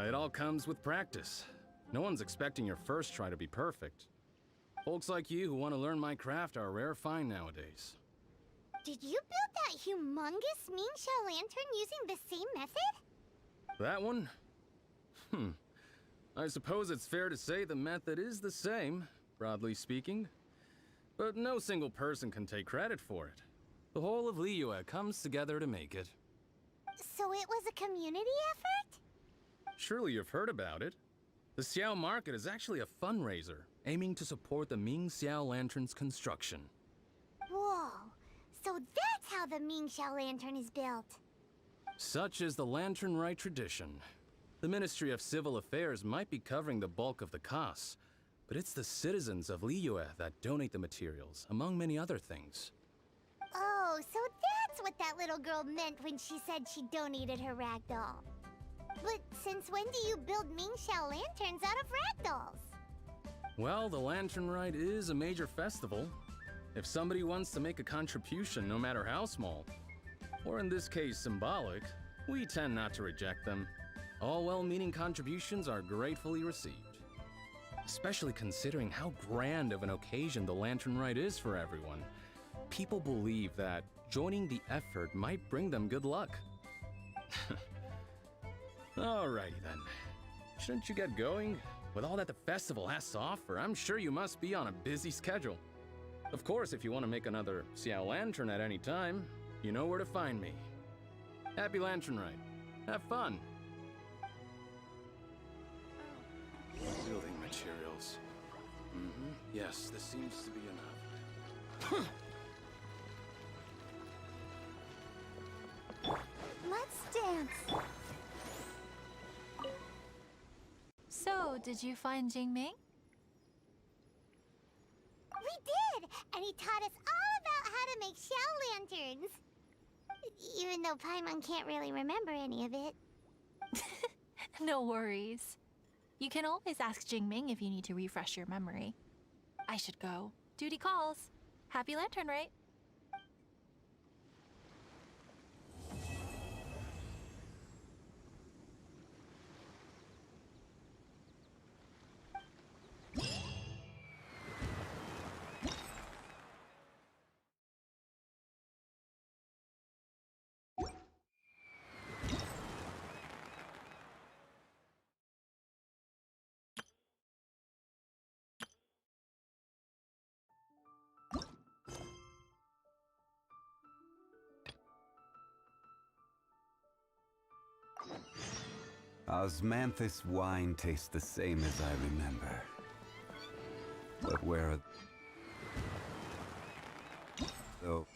It all comes with practice. No one's expecting your first try to be perfect. Folks like you who want to learn my craft are a rare find nowadays. Did you build that humongous Mingxiao lantern using the same method? That one? I suppose it's fair to say the method is the same, broadly speaking. But no single person can take credit for it. The whole of Liyue comes together to make it. So it was a community effort? Surely you've heard about it. The Xiao Market is actually a fundraiser, aiming to support the Ming Xiao Lantern's construction. Whoa, so that's how the Ming Xiao Lantern is built. Such is the Lantern Rite tradition. The Ministry of Civil Affairs might be covering the bulk of the costs, but it's the citizens of Liyue that donate the materials, among many other things. Oh, so that's what that little girl meant when she said she donated her ragdoll. But since when do you build Ming Xiao lanterns out of ragdolls? Well, the Lantern Rite is a major festival. If somebody wants to make a contribution, no matter how small, or in this case symbolic, we tend not to reject them. All well-meaning contributions are gratefully received. Especially considering how grand of an occasion the Lantern Rite is for everyone. People believe that joining the effort might bring them good luck. Alrighty then. Shouldn't you get going? With all that the festival has to offer, I'm sure you must be on a busy schedule. Of course, if you want to make another Xiao Lantern at any time, you know where to find me. Happy Lantern Rite. Have fun. Building materials. Yes, this seems to be enough. Let's dance. So, did you find Jingming? We did! And he taught us all about how to make Xiao lanterns. Even though Paimon can't really remember any of it. No worries. You can always ask Jingming if you need to refresh your memory. I should go. Duty calls. Happy Lantern Rite. Osmanthus wine tastes the same as I remember. But where are... Oh.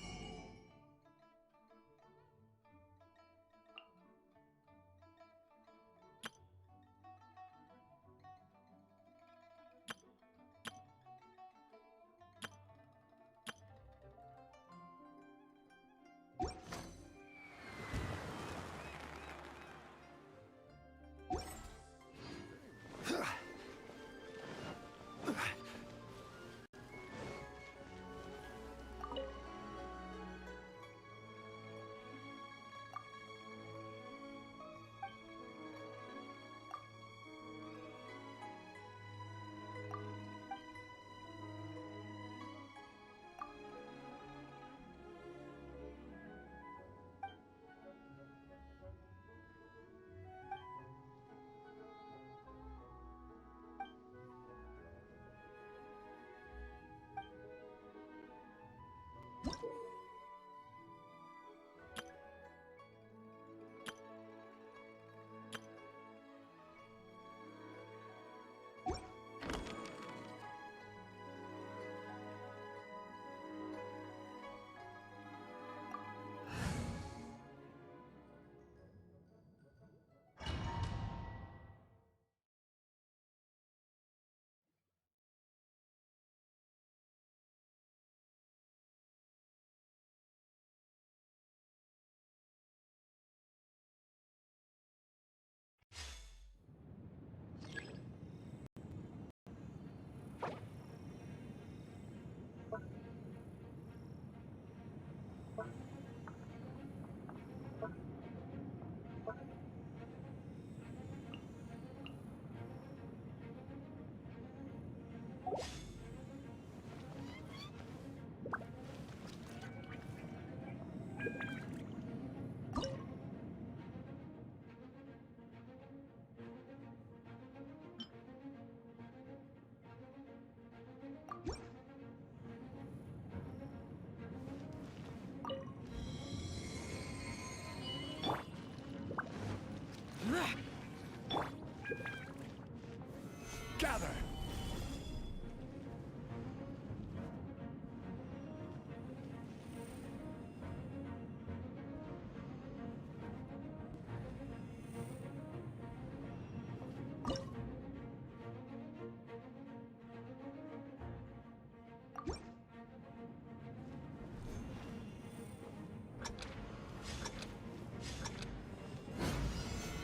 Gather!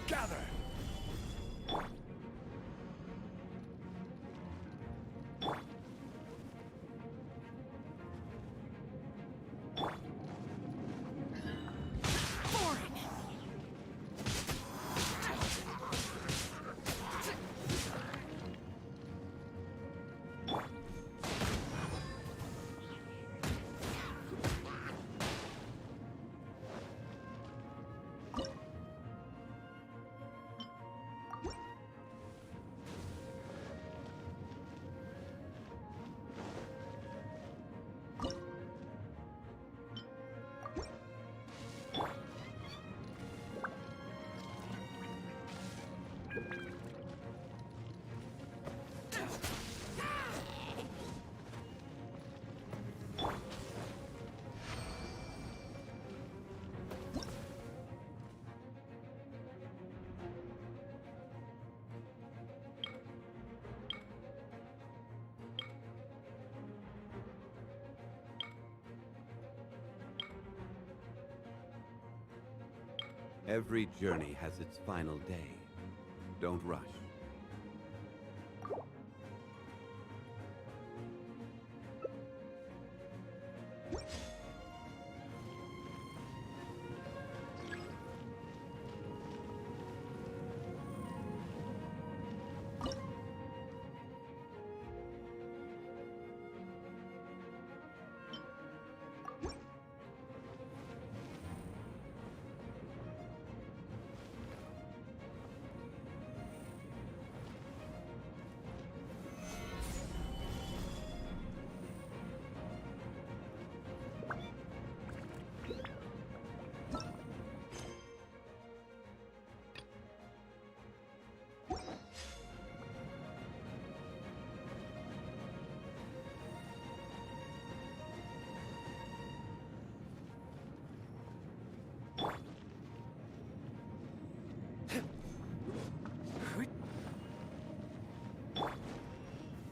Gather! Every journey has its final day. Don't rush.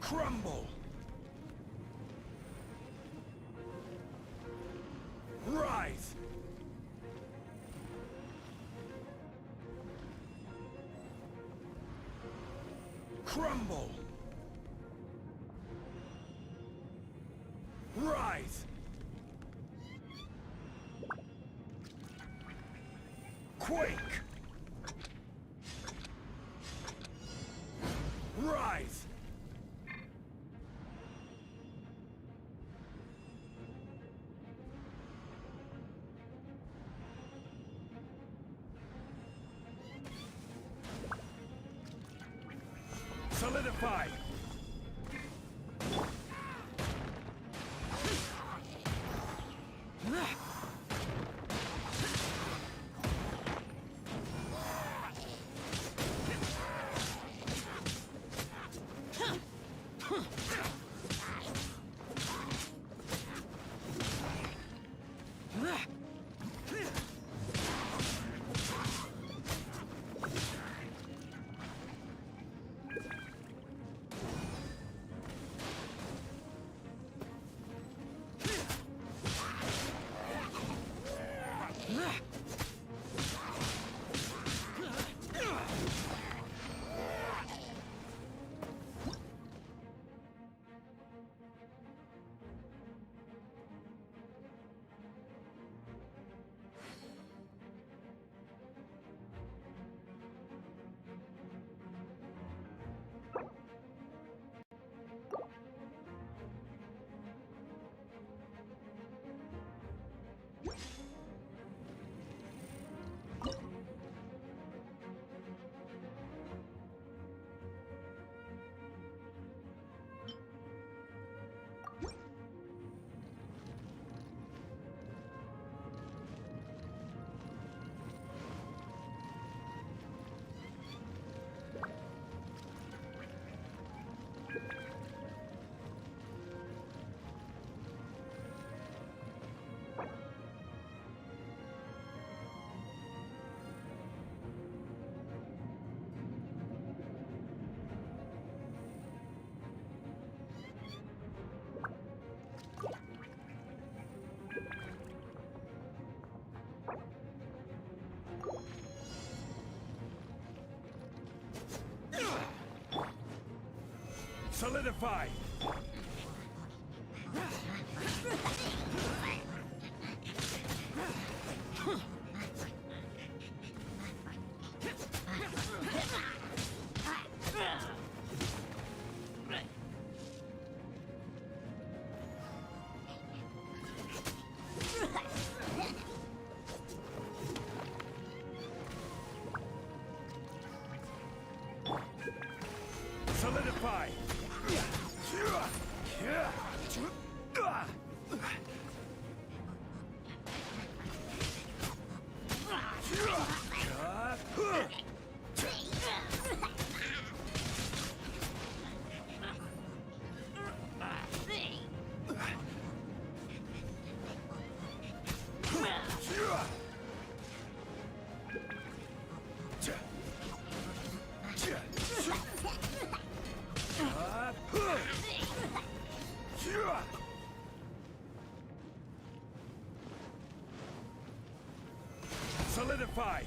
Crumble! Rise! Crumble! Rise! Quake! Rise! Solidify! Solidify! Solidify! Solidify!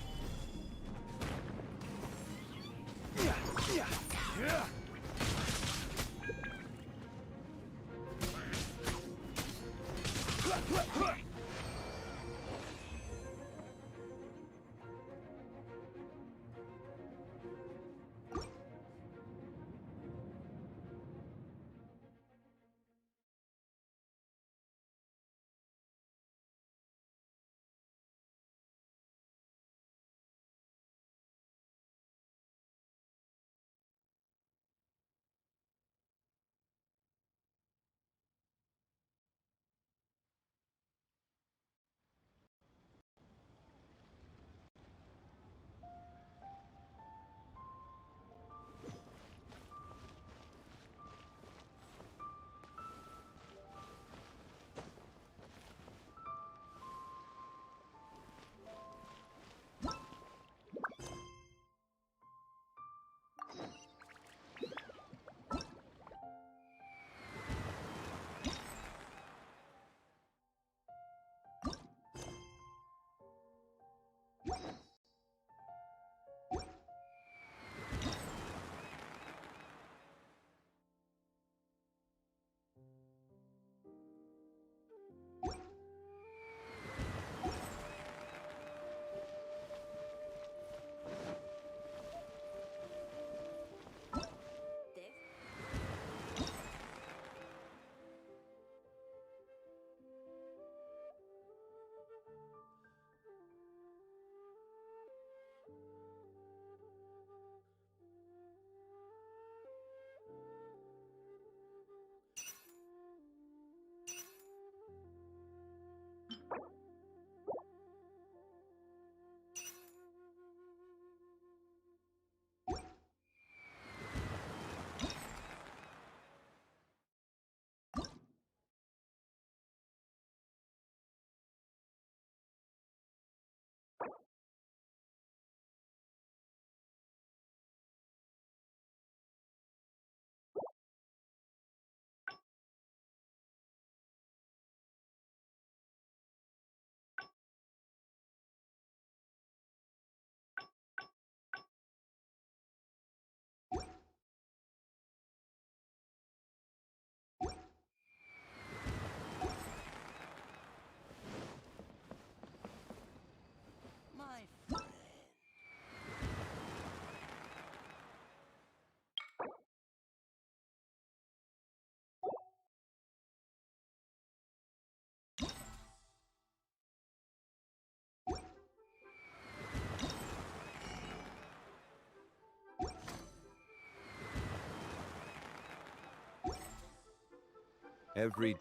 Every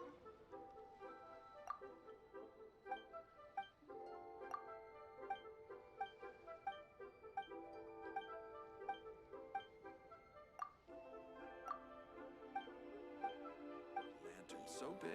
Lantern so big.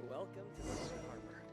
Welcome to the harbor.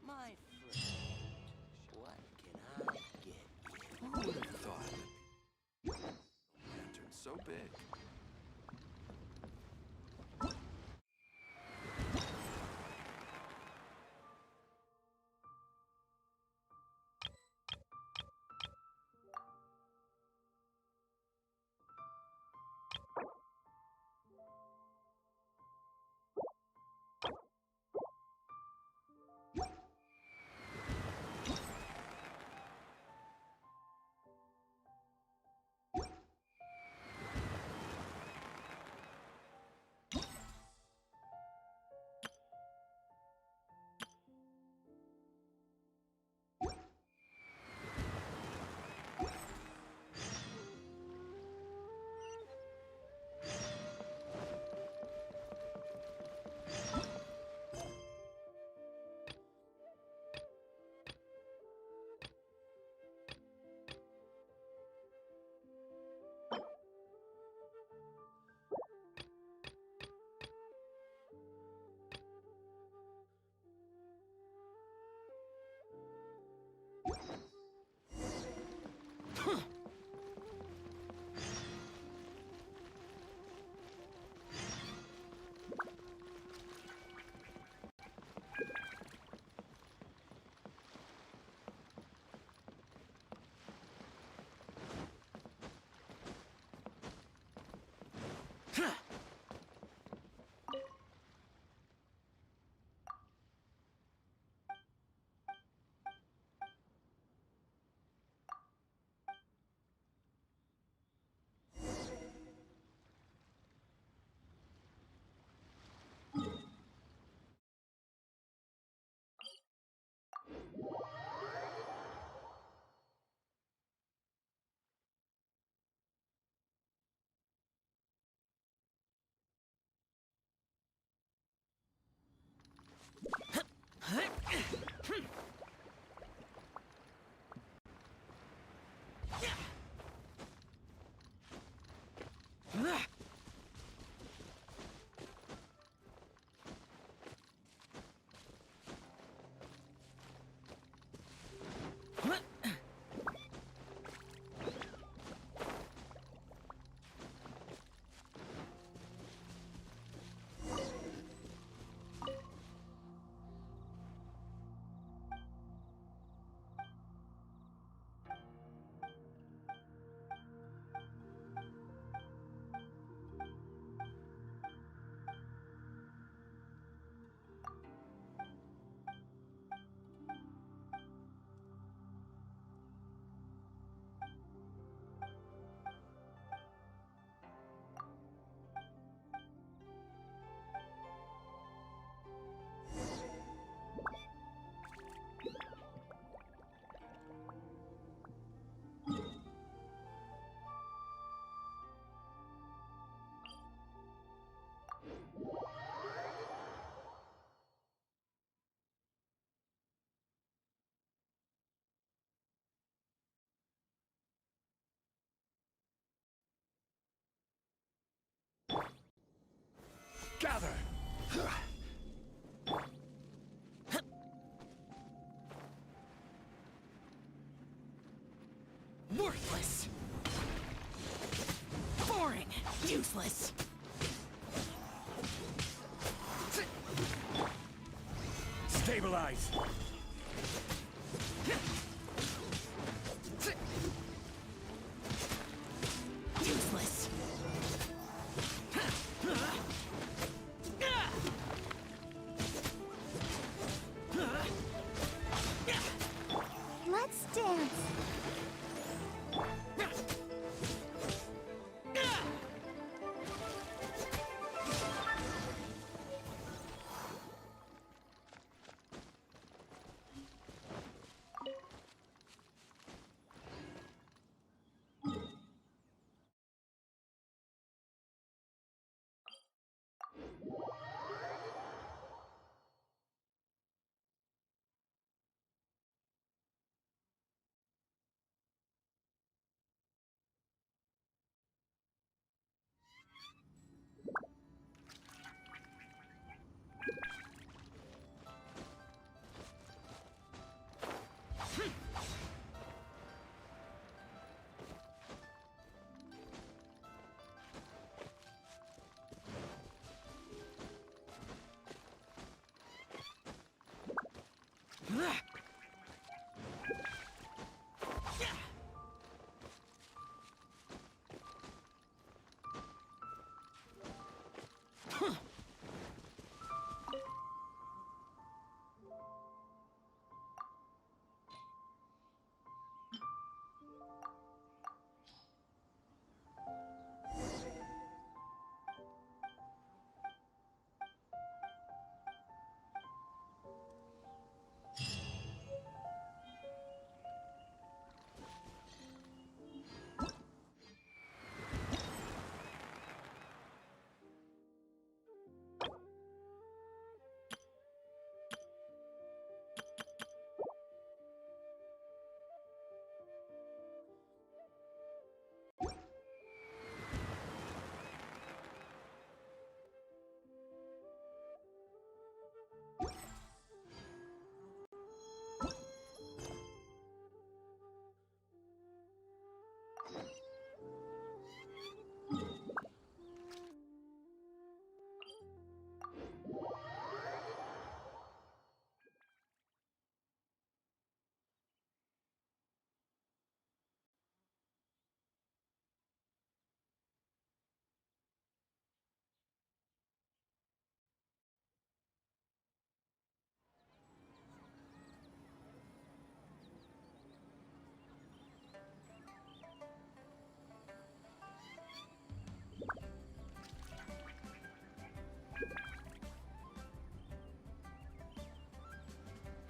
My friend, what can I get you? Who would have thought? Lantern so big. Worthless. Boring. Useless. Stabilize! Useless. Let's dance.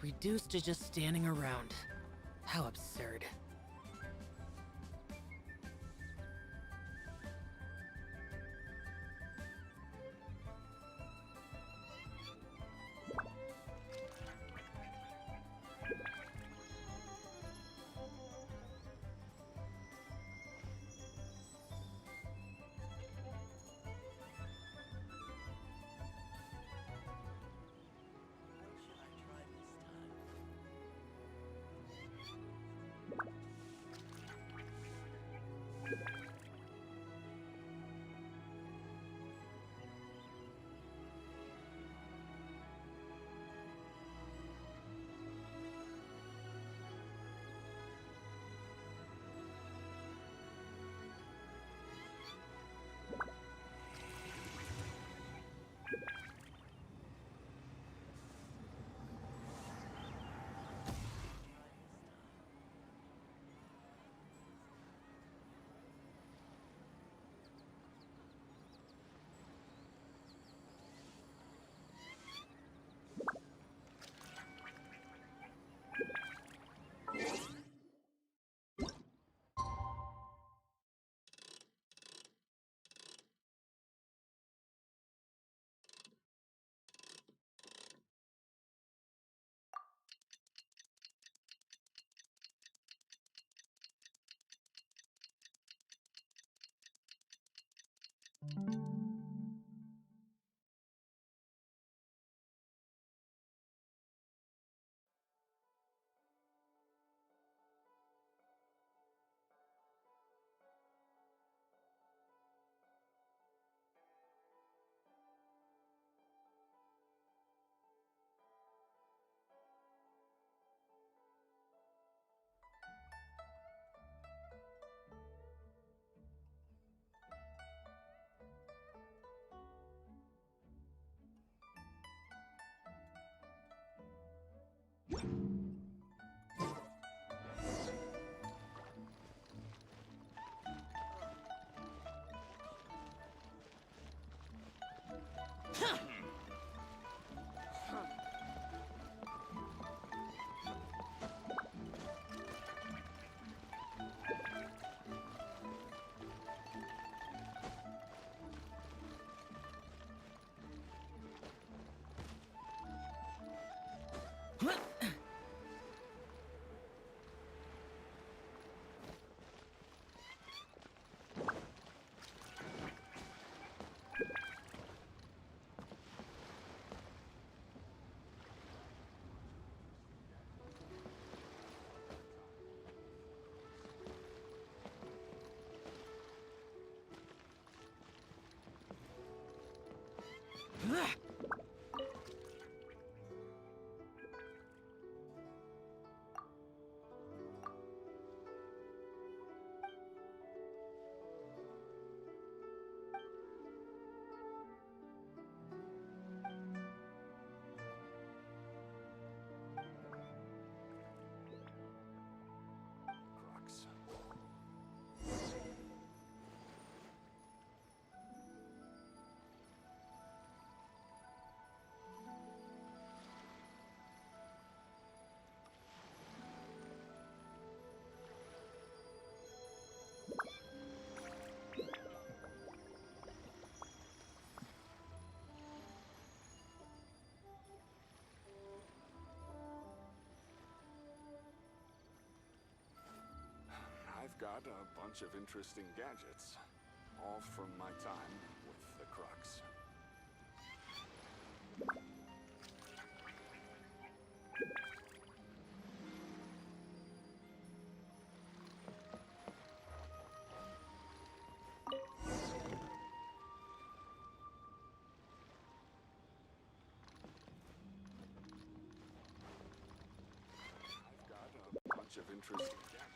Reduced to just standing around. How absurd. What shall I try this time? I've got a bunch of interesting gadgets, all from my time with the Crux. I've got a bunch of interesting gadgets.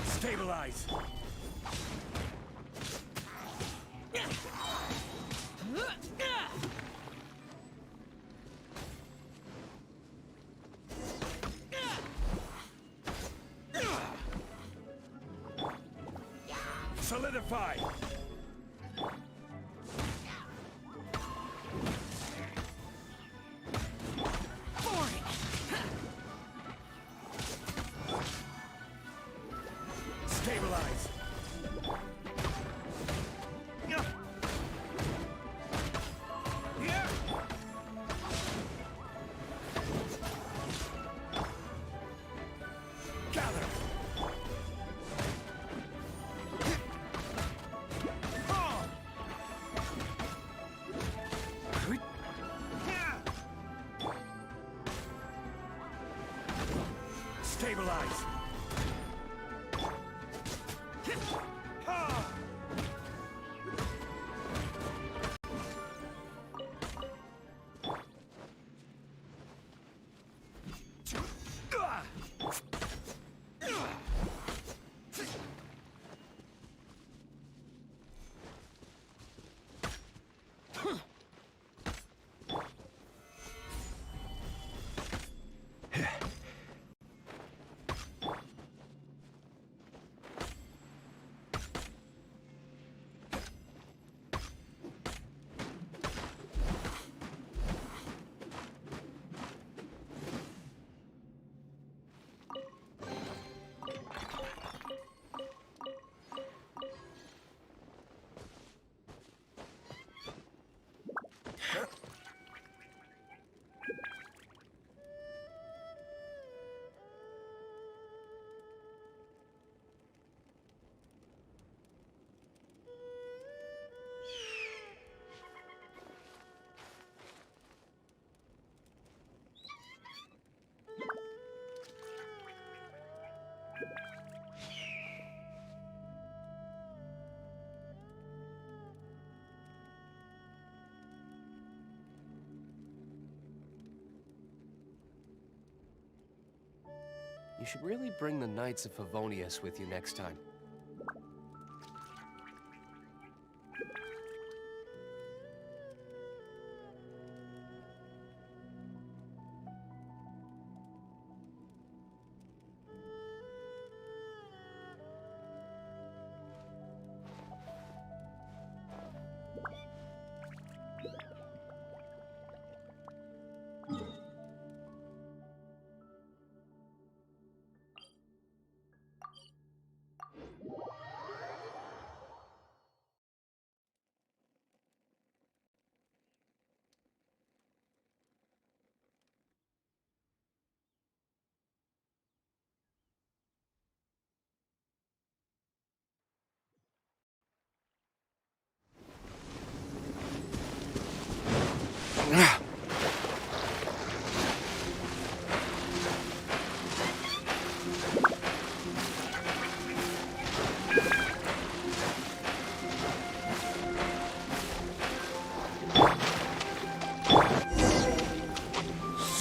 Stabilize! Solidify! Stabilize! Gather! Stabilize! You should really bring the Knights of Favonius with you next time.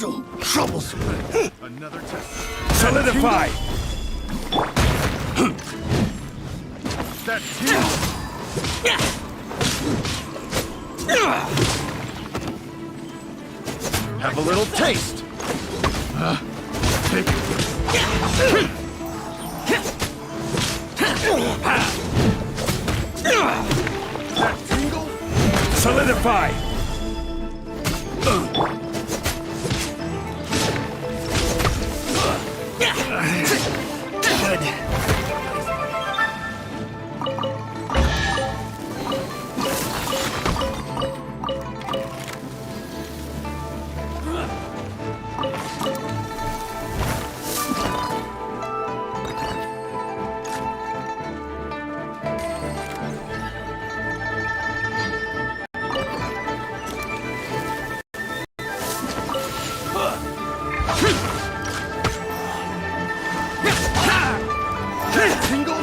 So troublesome. Another test. Solidify! That Have a little taste. Take That tingle? Solidify! Good. tingle?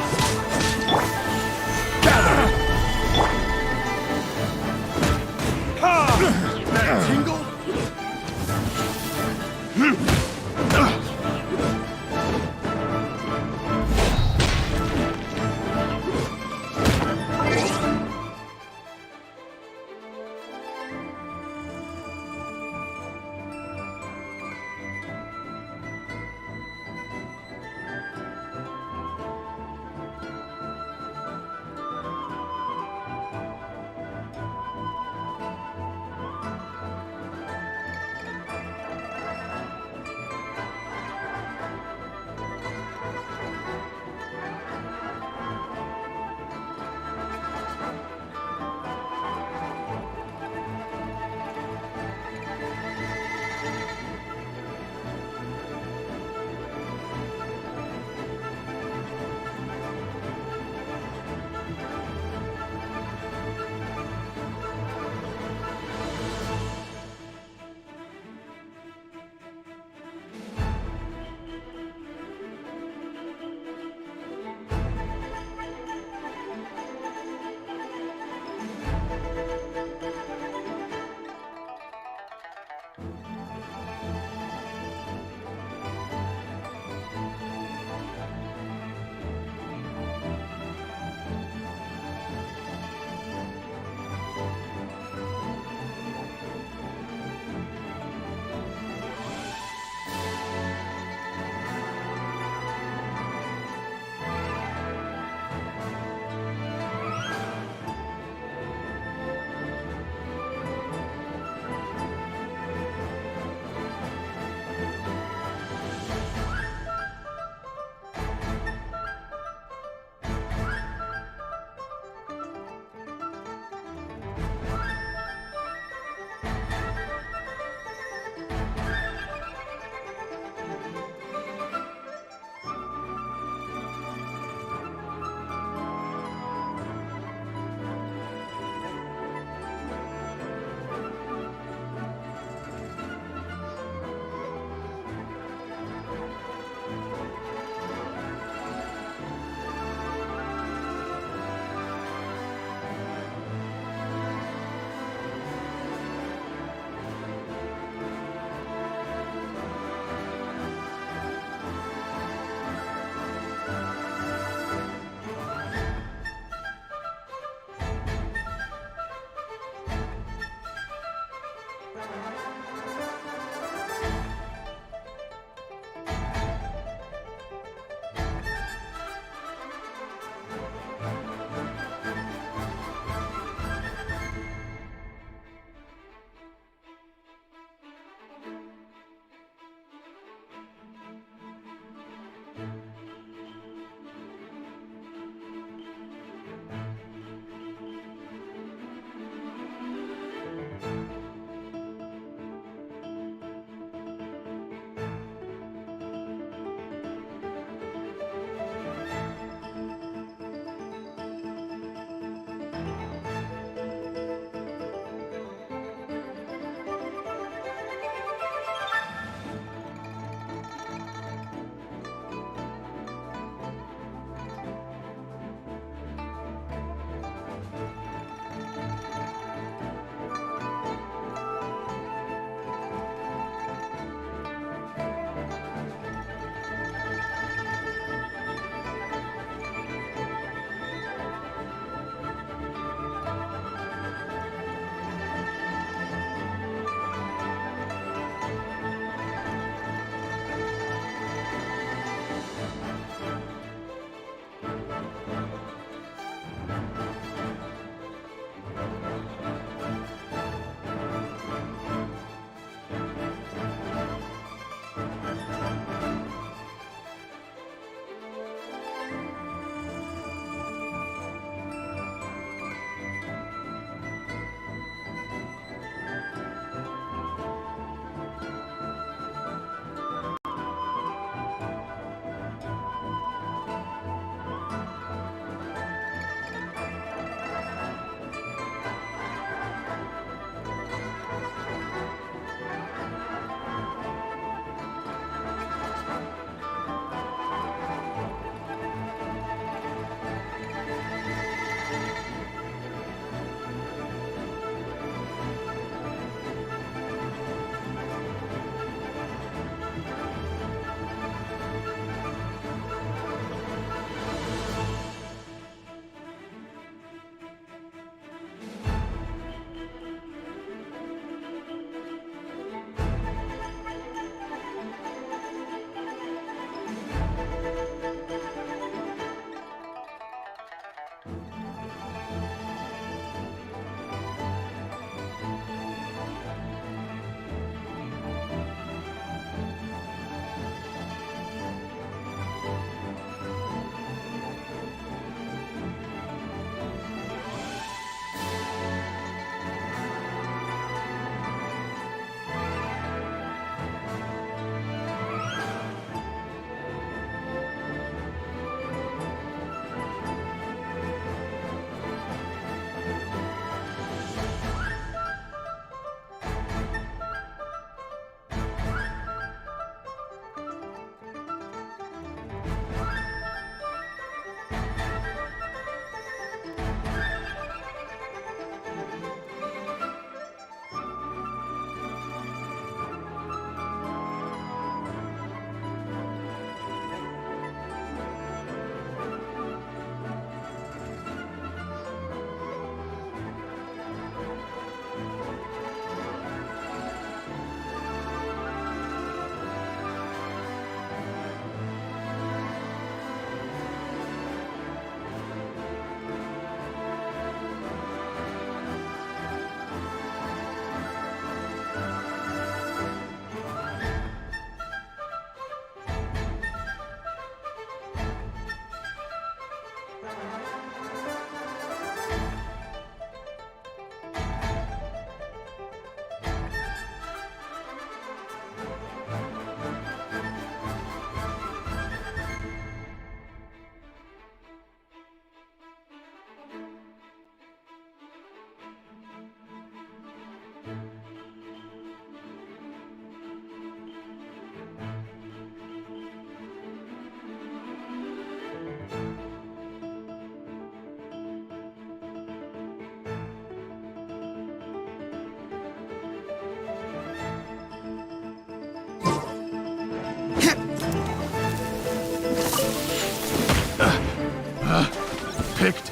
picked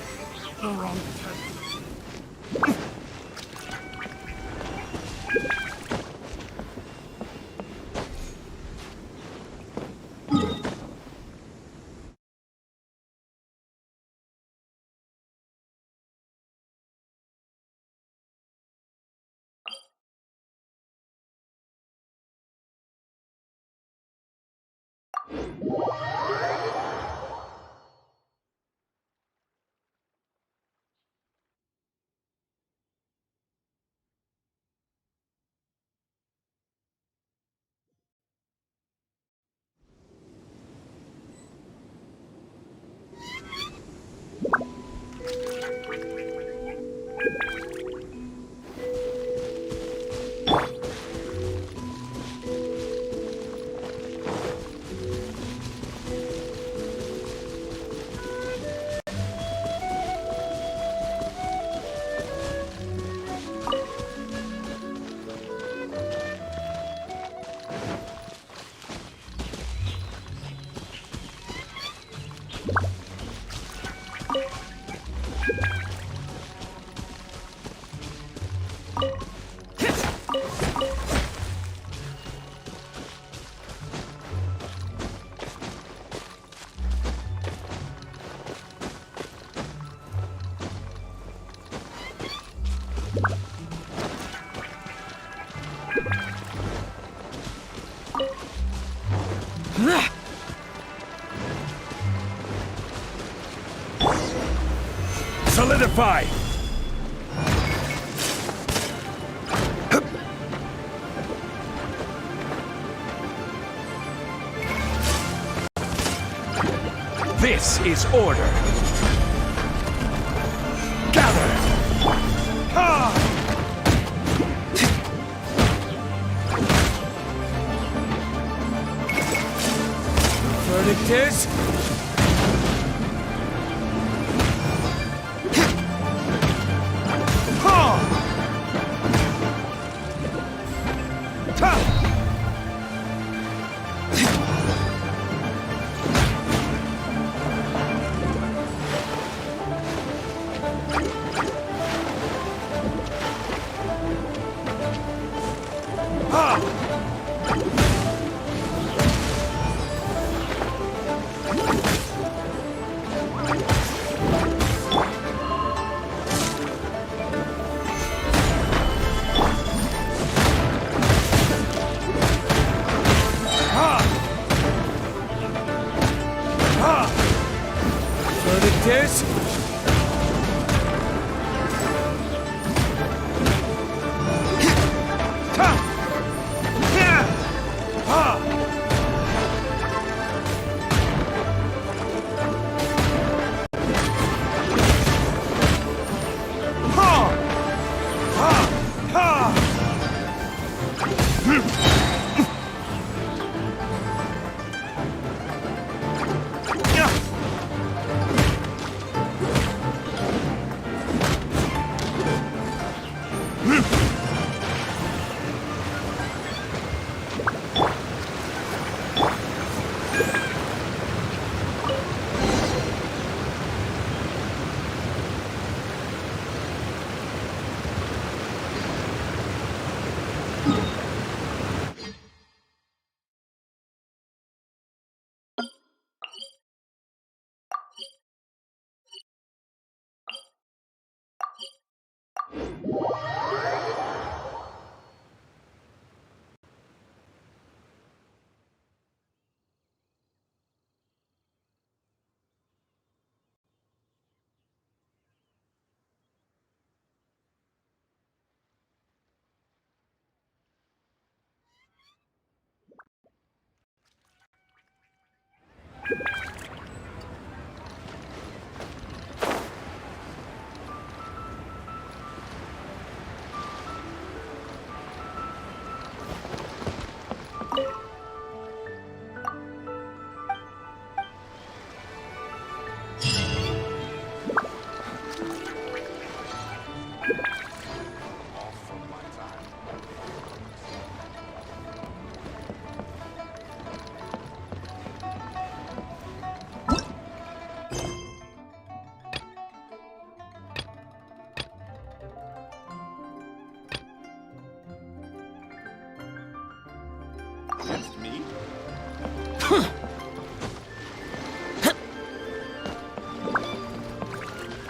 the wrong time. Solidify! This is order. Gather! Ha! Verdict is...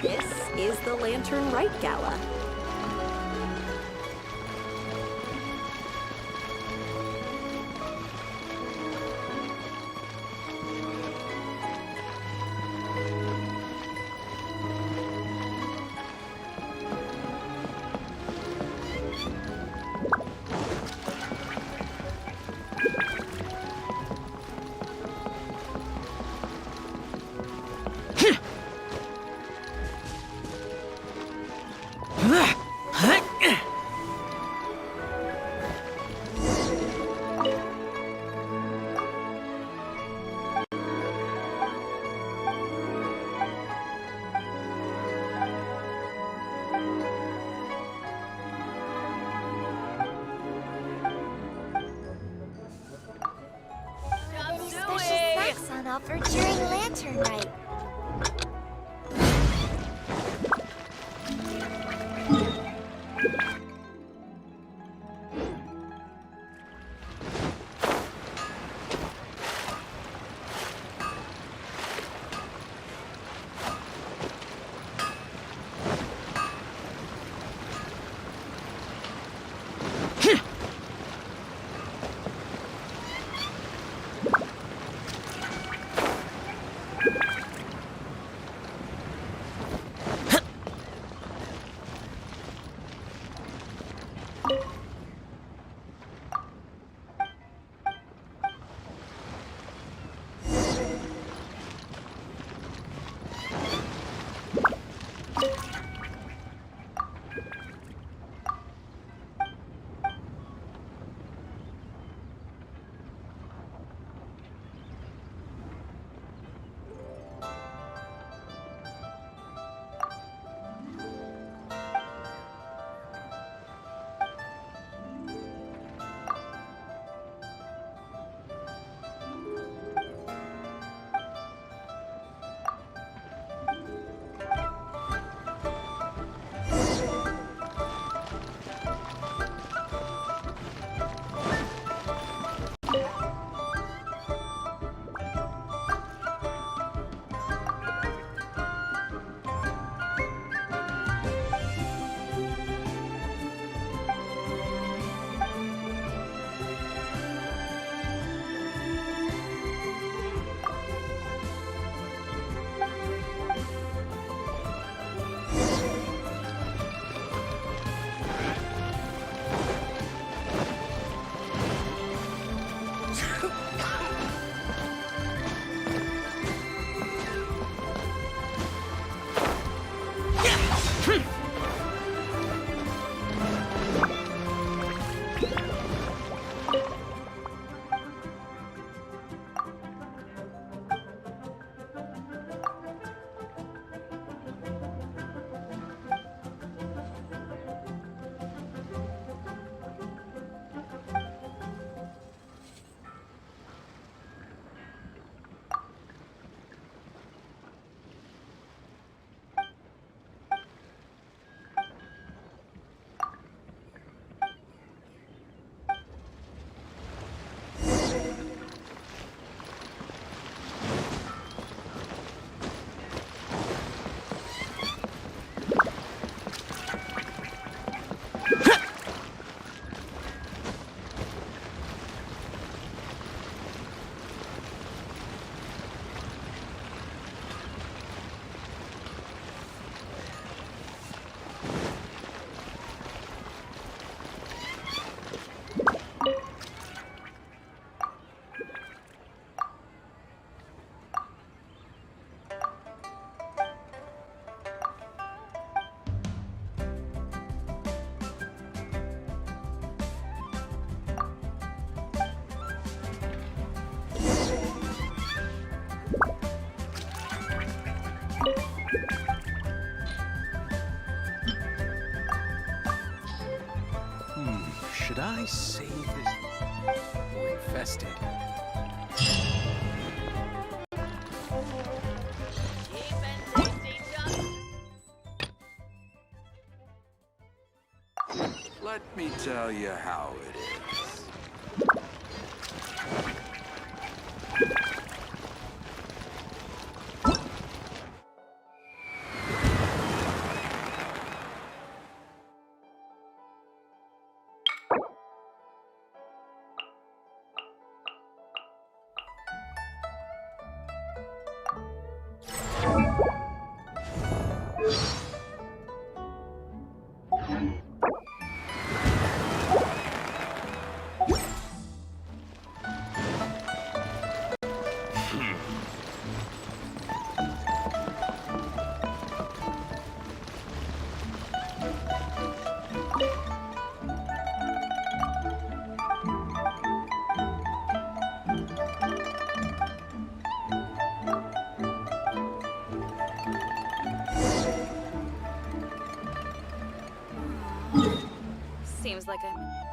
This is the Lantern Rite Gala. Special snacks on offer during Lantern Rite. Should I save this or infest it? Let me tell you how it is. feels like I'm...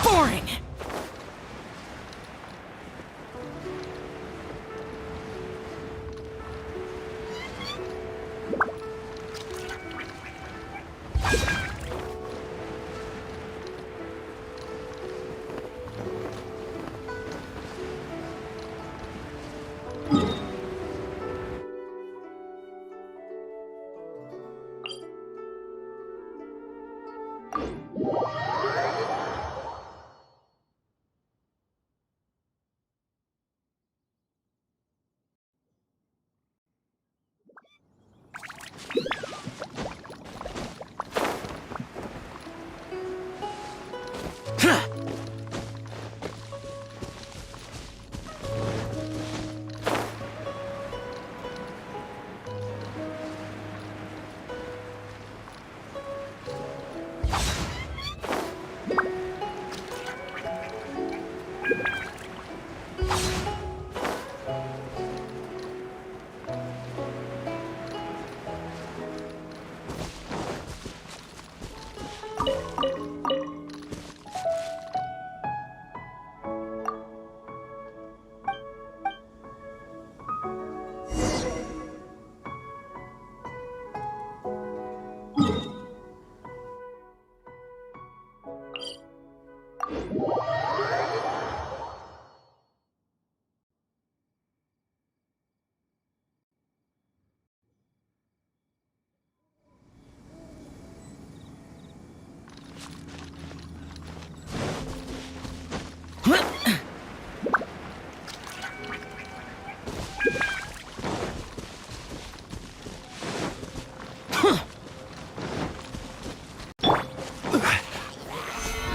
Boring!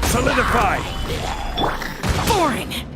Solidify! Boring!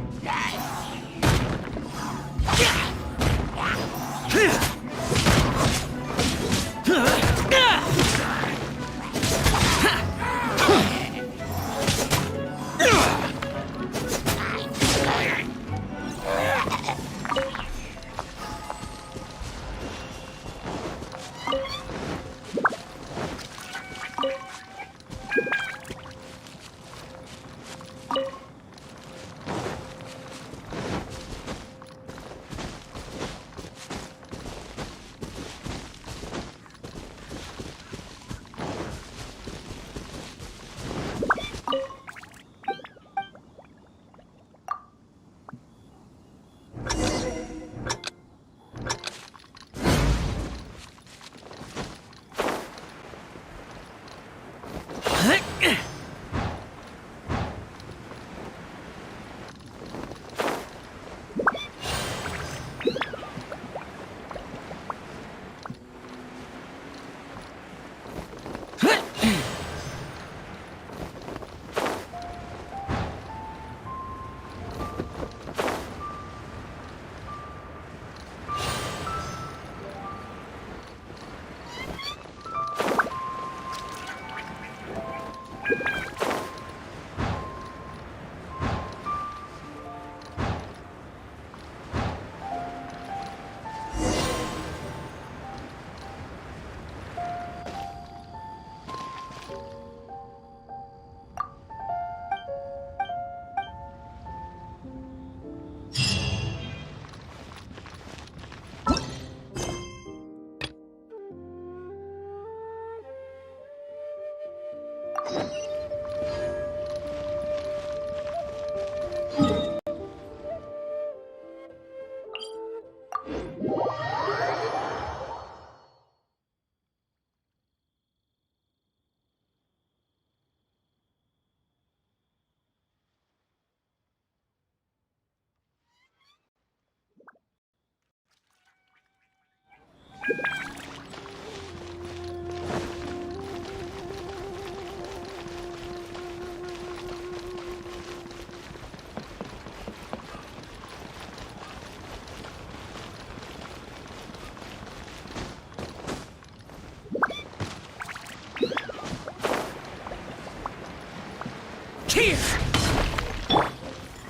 Here!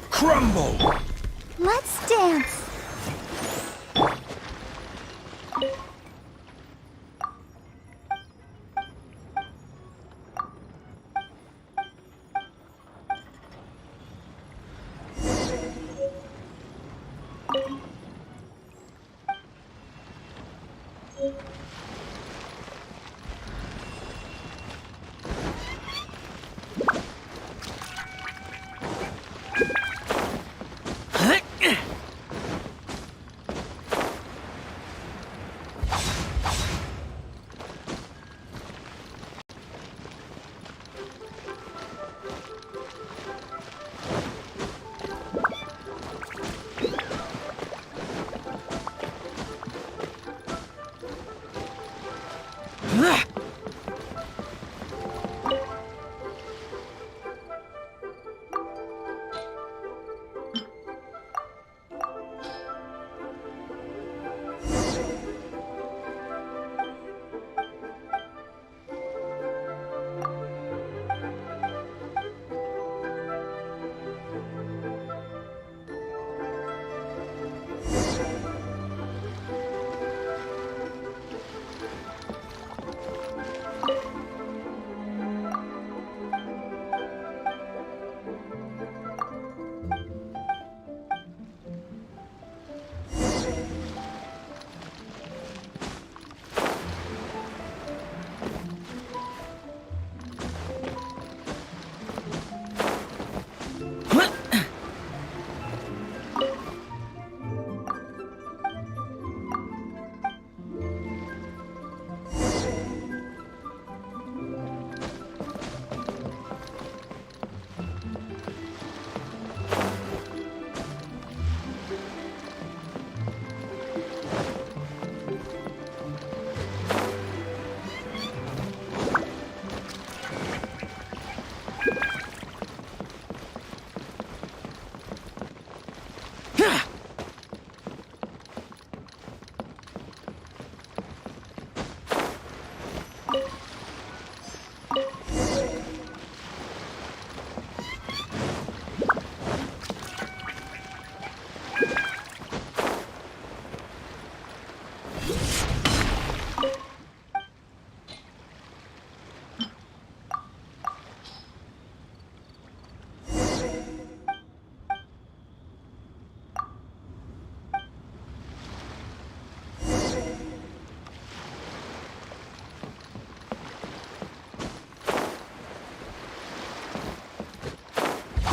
Crumble! Let's dance.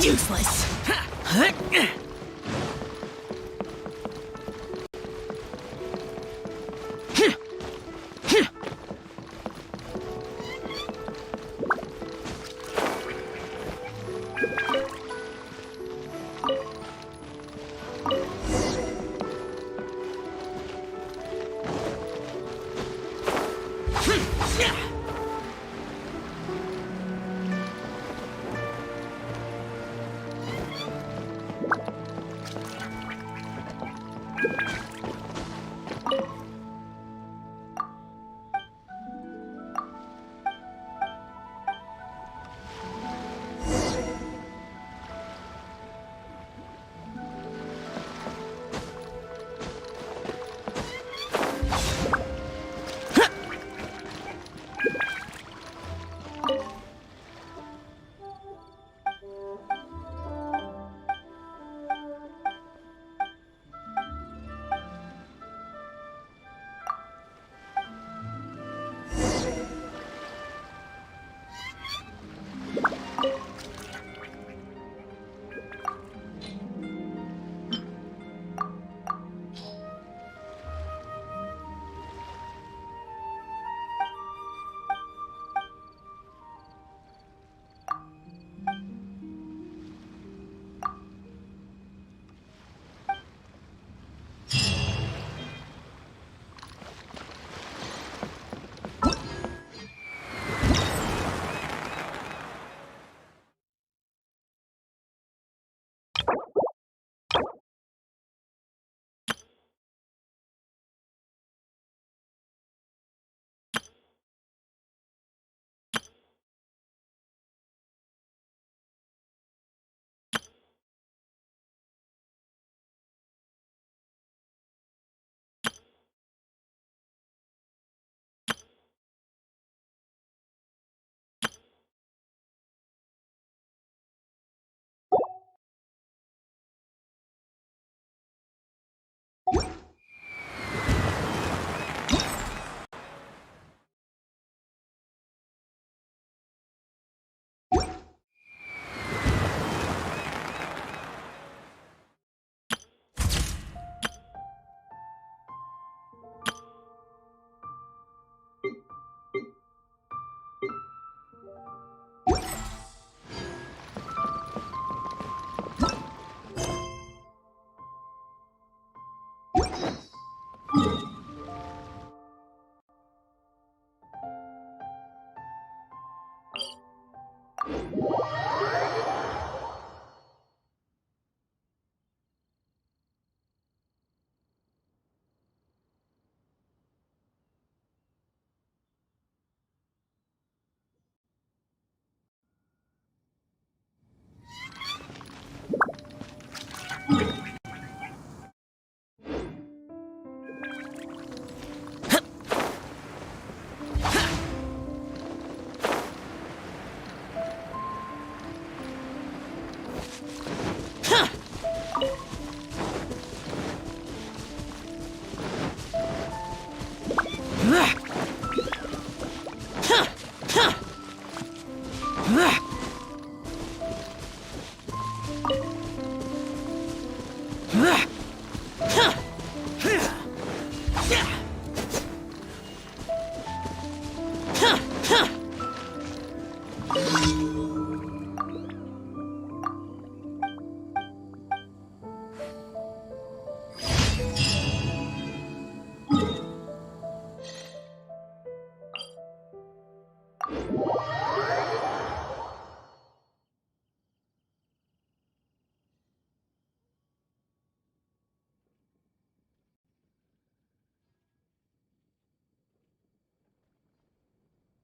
Useless!